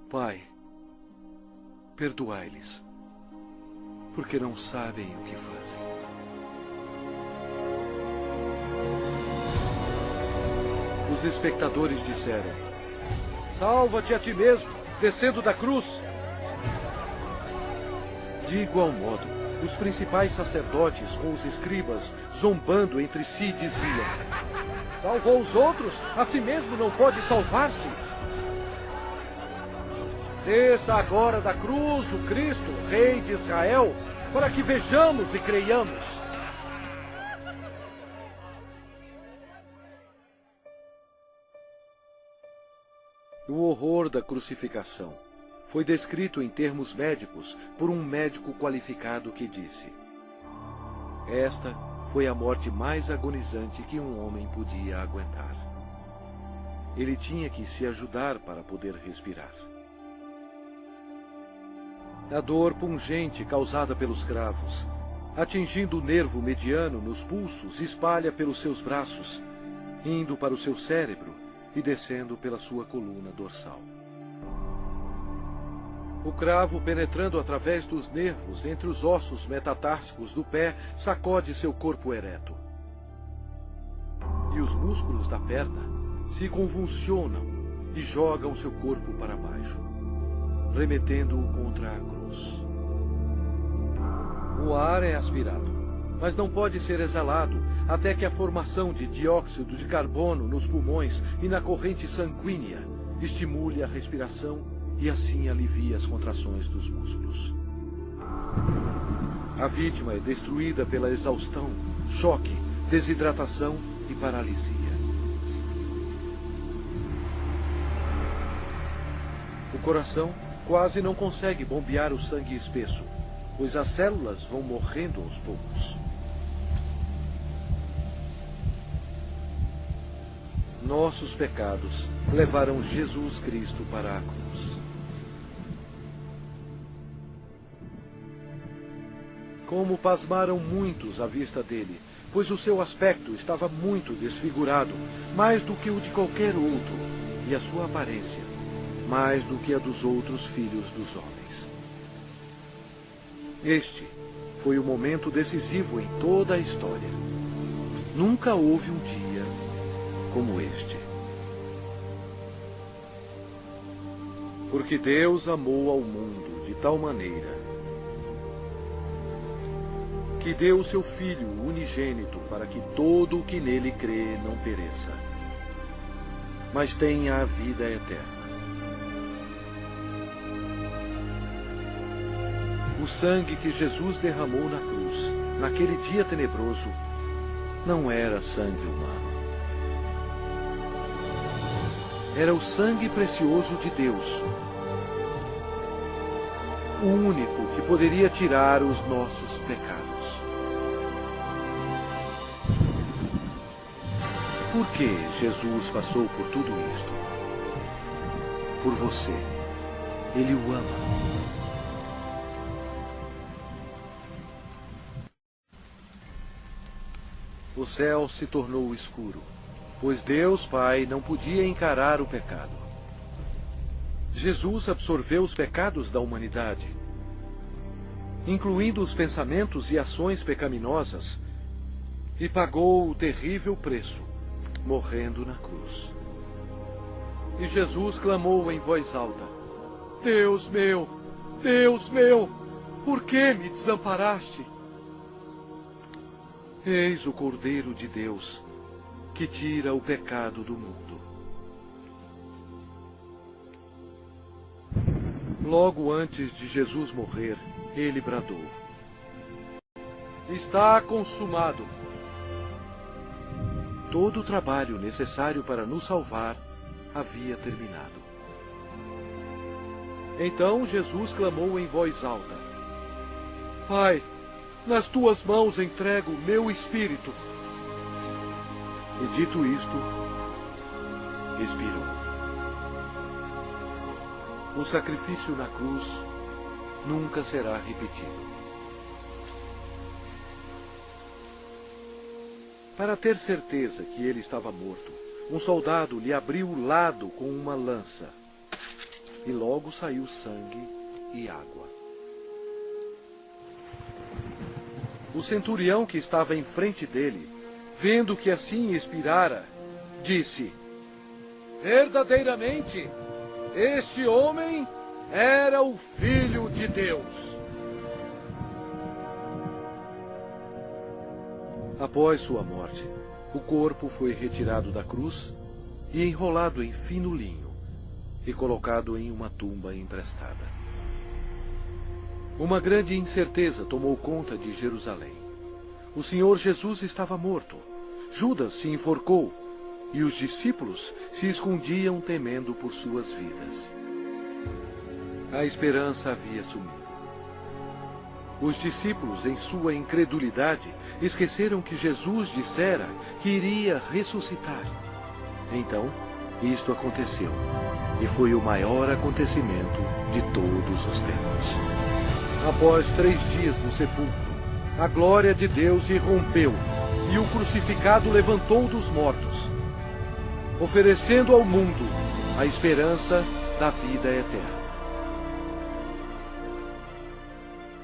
Pai, perdoai-lhes, porque não sabem o que fazem. Os espectadores disseram: salva-te a ti mesmo, descendo da cruz. De igual modo, os principais sacerdotes com os escribas, zombando entre si, diziam: salvou os outros, a si mesmo não pode salvar-se. Desça agora da cruz o Cristo, Rei de Israel, para que vejamos e creiamos. O horror da crucificação foi descrito em termos médicos por um médico qualificado que disse: esta foi a morte mais agonizante que um homem podia aguentar. Ele tinha que se ajudar para poder respirar. A dor pungente causada pelos cravos, atingindo o nervo mediano nos pulsos, espalha pelos seus braços, indo para o seu cérebro e descendo pela sua coluna dorsal. O cravo, penetrando através dos nervos entre os ossos metatársicos do pé, sacode seu corpo ereto. E os músculos da perna se convulsionam e jogam seu corpo para baixo, remetendo-o contra a cruz. O ar é aspirado, mas não pode ser exalado até que a formação de dióxido de carbono nos pulmões e na corrente sanguínea estimule a respiração e assim alivie as contrações dos músculos. A vítima é destruída pela exaustão, choque, desidratação e paralisia. O coração quase não consegue bombear o sangue espesso, pois as células vão morrendo aos poucos. Nossos pecados levaram Jesus Cristo para a cruz. Como pasmaram muitos à vista dele, pois o seu aspecto estava muito desfigurado, mais do que o de qualquer outro, e a sua aparência, mais do que a dos outros filhos dos homens. Este foi o momento decisivo em toda a história. Nunca houve um dia como este. Porque Deus amou ao mundo de tal maneira que deu o seu Filho unigênito para que todo o que nele crê não pereça, mas tenha a vida eterna. O sangue que Jesus derramou na cruz, naquele dia tenebroso, não era sangue humano. Era o sangue precioso de Deus, o único que poderia tirar os nossos pecados. Por que Jesus passou por tudo isto? Por você. Ele o ama. O céu se tornou escuro, pois Deus Pai não podia encarar o pecado. Jesus absorveu os pecados da humanidade, incluindo os pensamentos e ações pecaminosas, e pagou o terrível preço, morrendo na cruz. E Jesus clamou em voz alta: Deus meu, por que me desamparaste? Eis o Cordeiro de Deus, que tira o pecado do mundo. Logo antes de Jesus morrer, ele bradou: Está consumado. Todo o trabalho necessário para nos salvar havia terminado. Então Jesus clamou em voz alta: Pai, nas tuas mãos entrego o meu espírito. E dito isto, expirou. O sacrifício na cruz nunca será repetido. Para ter certeza que ele estava morto, um soldado lhe abriu o lado com uma lança, e logo saiu sangue e água. O centurião que estava em frente dele, vendo que assim expirara, disse: Verdadeiramente, este homem era o Filho de Deus. Após sua morte, o corpo foi retirado da cruz e enrolado em fino linho e colocado em uma tumba emprestada. Uma grande incerteza tomou conta de Jerusalém. O Senhor Jesus estava morto. Judas se enforcou e os discípulos se escondiam temendo por suas vidas. A esperança havia sumido. Os discípulos, em sua incredulidade, esqueceram que Jesus dissera que iria ressuscitar. Então, isto aconteceu, e foi o maior acontecimento de todos os tempos. Após 3 dias no sepulcro, a glória de Deus irrompeu, e o crucificado levantou dos mortos, oferecendo ao mundo a esperança da vida eterna.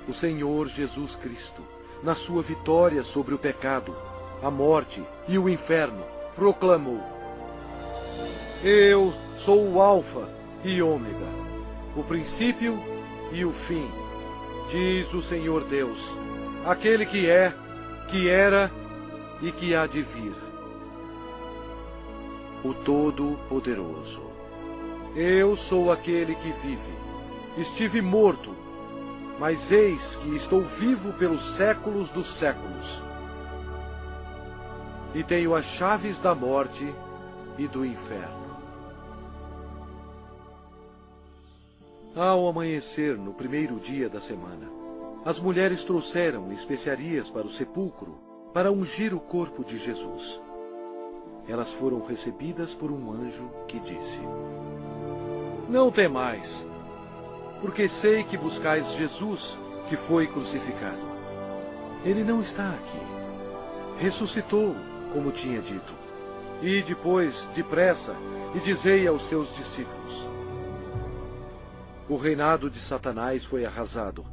O Senhor Jesus Cristo, na sua vitória sobre o pecado, a morte e o inferno, proclamou: Eu sou o Alfa e Ômega, o princípio e o fim, diz o Senhor Deus, aquele que é, que era e que há de vir, o Todo-Poderoso. Eu sou aquele que vive. Estive morto, mas eis que estou vivo pelos séculos dos séculos. E tenho as chaves da morte e do inferno. Ao amanhecer, no primeiro dia da semana, as mulheres trouxeram especiarias para o sepulcro para ungir o corpo de Jesus. Elas foram recebidas por um anjo que disse: Não temais, porque sei que buscais Jesus, que foi crucificado. Ele não está aqui. Ressuscitou, como tinha dito. E depois, depressa, e dizei aos seus discípulos: O reinado de Satanás foi arrasado.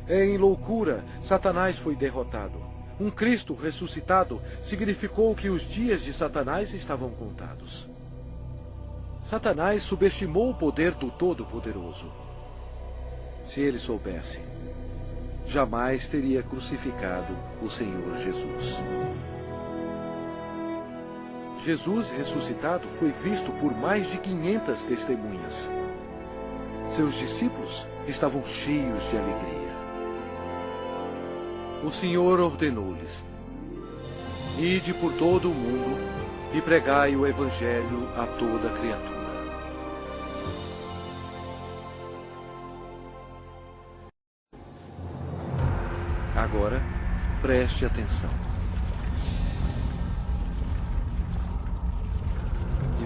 Em loucura, Satanás foi derrotado. Um Cristo ressuscitado significou que os dias de Satanás estavam contados. Satanás subestimou o poder do Todo-Poderoso. Se ele soubesse, jamais teria crucificado o Senhor Jesus. Jesus ressuscitado foi visto por mais de 500 testemunhas. Seus discípulos estavam cheios de alegria. O Senhor ordenou-lhes: Ide por todo o mundo e pregai o Evangelho a toda criatura. Agora, preste atenção.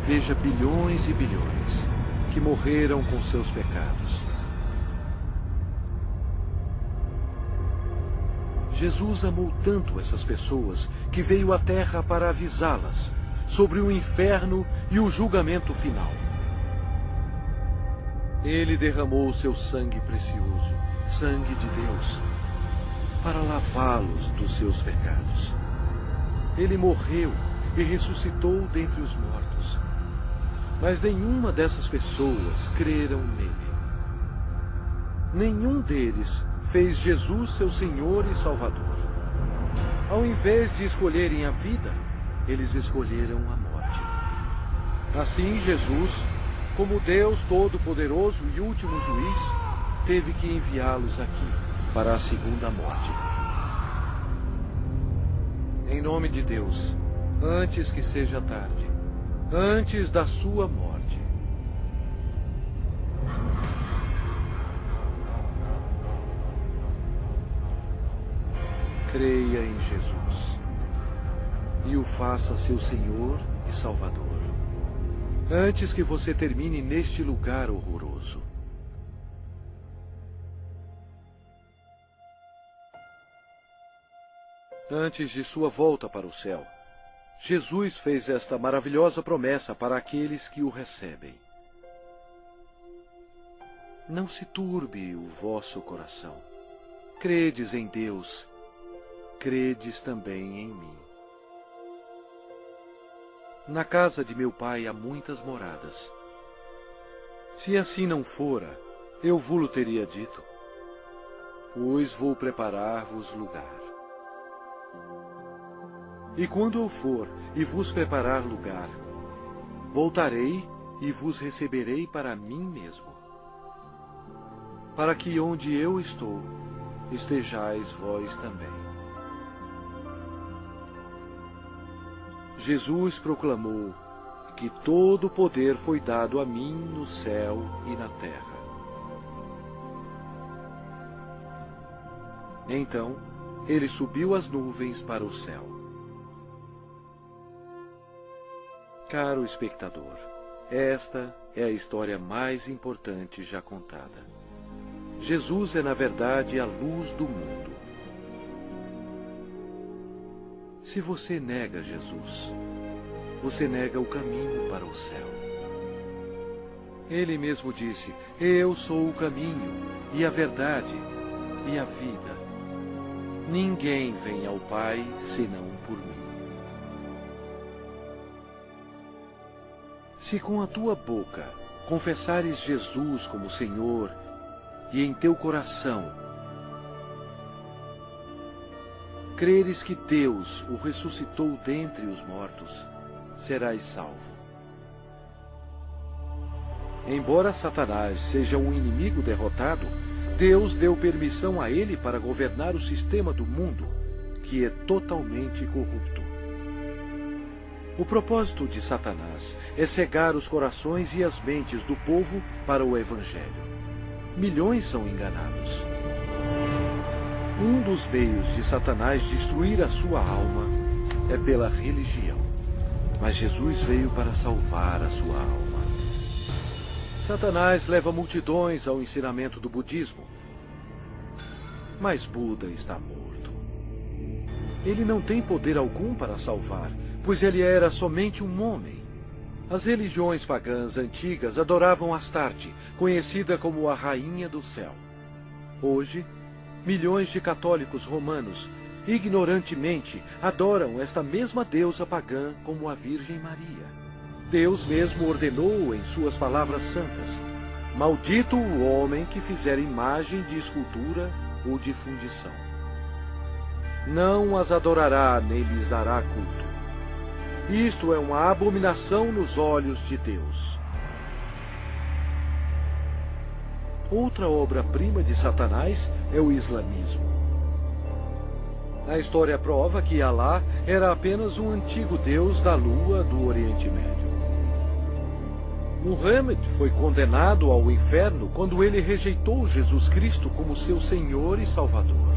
e veja bilhões e bilhões que morreram com seus pecados. Jesus amou tanto essas pessoas que veio à Terra para avisá-las sobre o inferno e o julgamento final. Ele derramou seu sangue precioso, sangue de Deus, para lavá-los dos seus pecados. Ele morreu e ressuscitou dentre os mortos. Mas nenhuma dessas pessoas creram nele. Nenhum deles fez Jesus seu Senhor e Salvador. Ao invés de escolherem a vida, eles escolheram a morte. Assim, Jesus, como Deus Todo-Poderoso e último juiz, teve que enviá-los aqui para a segunda morte. Em nome de Deus, antes que seja tarde, antes da sua morte, creia em Jesus e o faça seu Senhor e Salvador, antes que você termine neste lugar horroroso. Antes de sua volta para o céu, Jesus fez esta maravilhosa promessa para aqueles que o recebem. Não se turbe o vosso coração. Credes em Deus, credes também em mim. Na casa de meu Pai há muitas moradas. Se assim não fora, eu vô-lo teria dito, pois vou preparar-vos lugar. E quando eu for e vos preparar lugar, voltarei e vos receberei para mim mesmo, para que onde eu estou, estejais vós também. Jesus proclamou que todo o poder foi dado a mim no céu e na terra. Então, ele subiu às nuvens para o céu. Caro espectador, esta é a história mais importante já contada. Jesus é, na verdade, a luz do mundo. Se você nega Jesus, você nega o caminho para o céu. Ele mesmo disse: eu sou o caminho, e a verdade, e a vida. Ninguém vem ao Pai senão por mim. Se com a tua boca confessares Jesus como Senhor e em teu coração creres que Deus o ressuscitou dentre os mortos, serás salvo. Embora Satanás seja um inimigo derrotado, Deus deu permissão a ele para governar o sistema do mundo, que é totalmente corrupto. O propósito de Satanás é cegar os corações e as mentes do povo para o Evangelho. Milhões são enganados. Um dos meios de Satanás destruir a sua alma é pela religião. Mas Jesus veio para salvar a sua alma. Satanás leva multidões ao ensinamento do budismo. Mas Buda está morto. Ele não tem poder algum para salvar, pois ele era somente um homem. As religiões pagãs antigas adoravam Astarte, conhecida como a Rainha do Céu. Hoje, milhões de católicos romanos, ignorantemente, adoram esta mesma deusa pagã como a Virgem Maria. Deus mesmo ordenou em suas palavras santas: maldito o homem que fizer imagem de escultura ou de fundição. Não as adorará nem lhes dará culto. Isto é uma abominação nos olhos de Deus. Outra obra-prima de Satanás é o islamismo. A história prova que Alá era apenas um antigo deus da lua do Oriente Médio. Muhammad foi condenado ao inferno quando ele rejeitou Jesus Cristo como seu Senhor e Salvador.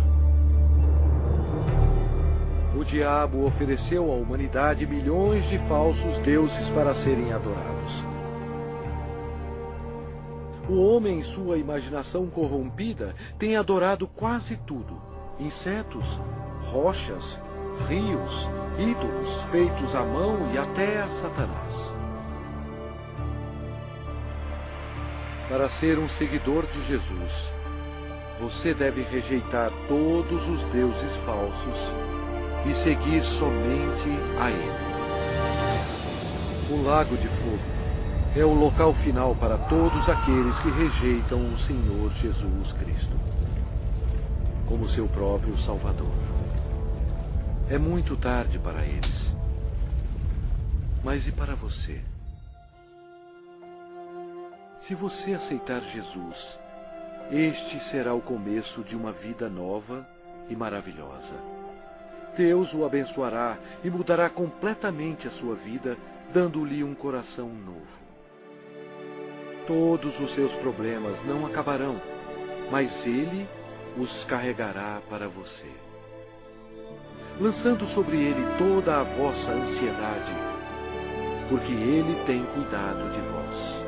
O diabo ofereceu à humanidade milhões de falsos deuses para serem adorados. O homem, em sua imaginação corrompida, tem adorado quase tudo: insetos, rochas, rios, ídolos feitos à mão e até a Satanás. Para ser um seguidor de Jesus, você deve rejeitar todos os deuses falsos e seguir somente a Ele. O lago de fogo é o local final para todos aqueles que rejeitam o Senhor Jesus Cristo como seu próprio Salvador. É muito tarde para eles. Mas e para você? Se você aceitar Jesus, este será o começo de uma vida nova e maravilhosa. Deus o abençoará e mudará completamente a sua vida, dando-lhe um coração novo. Todos os seus problemas não acabarão, mas Ele os carregará para você, lançando sobre Ele toda a vossa ansiedade, porque Ele tem cuidado de vós.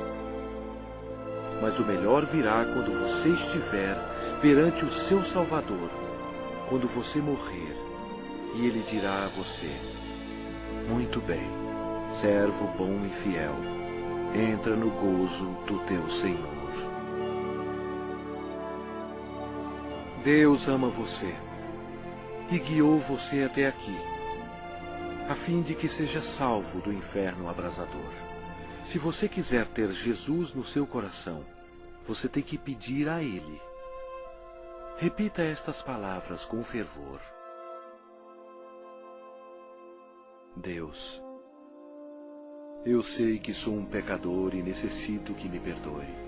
Mas o melhor virá quando você estiver perante o seu Salvador, quando você morrer, e Ele dirá a você: muito bem, servo bom e fiel, entra no gozo do teu Senhor. Deus ama você e guiou você até aqui, a fim de que seja salvo do inferno abrasador. Se você quiser ter Jesus no seu coração, você tem que pedir a Ele. Repita estas palavras com fervor. Deus, eu sei que sou um pecador e necessito que me perdoe.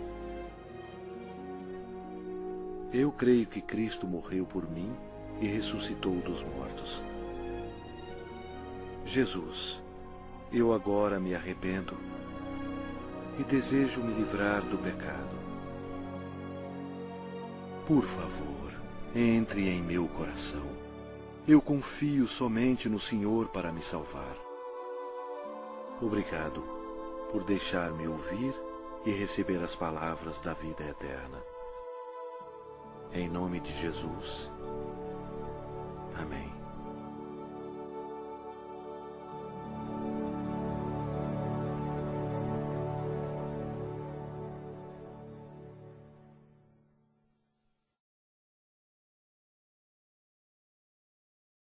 Eu creio que Cristo morreu por mim e ressuscitou dos mortos. Jesus, eu agora me arrependo e desejo me livrar do pecado. Por favor, entre em meu coração. Eu confio somente no Senhor para me salvar. Obrigado por deixar-me ouvir e receber as palavras da vida eterna. Em nome de Jesus. Amém.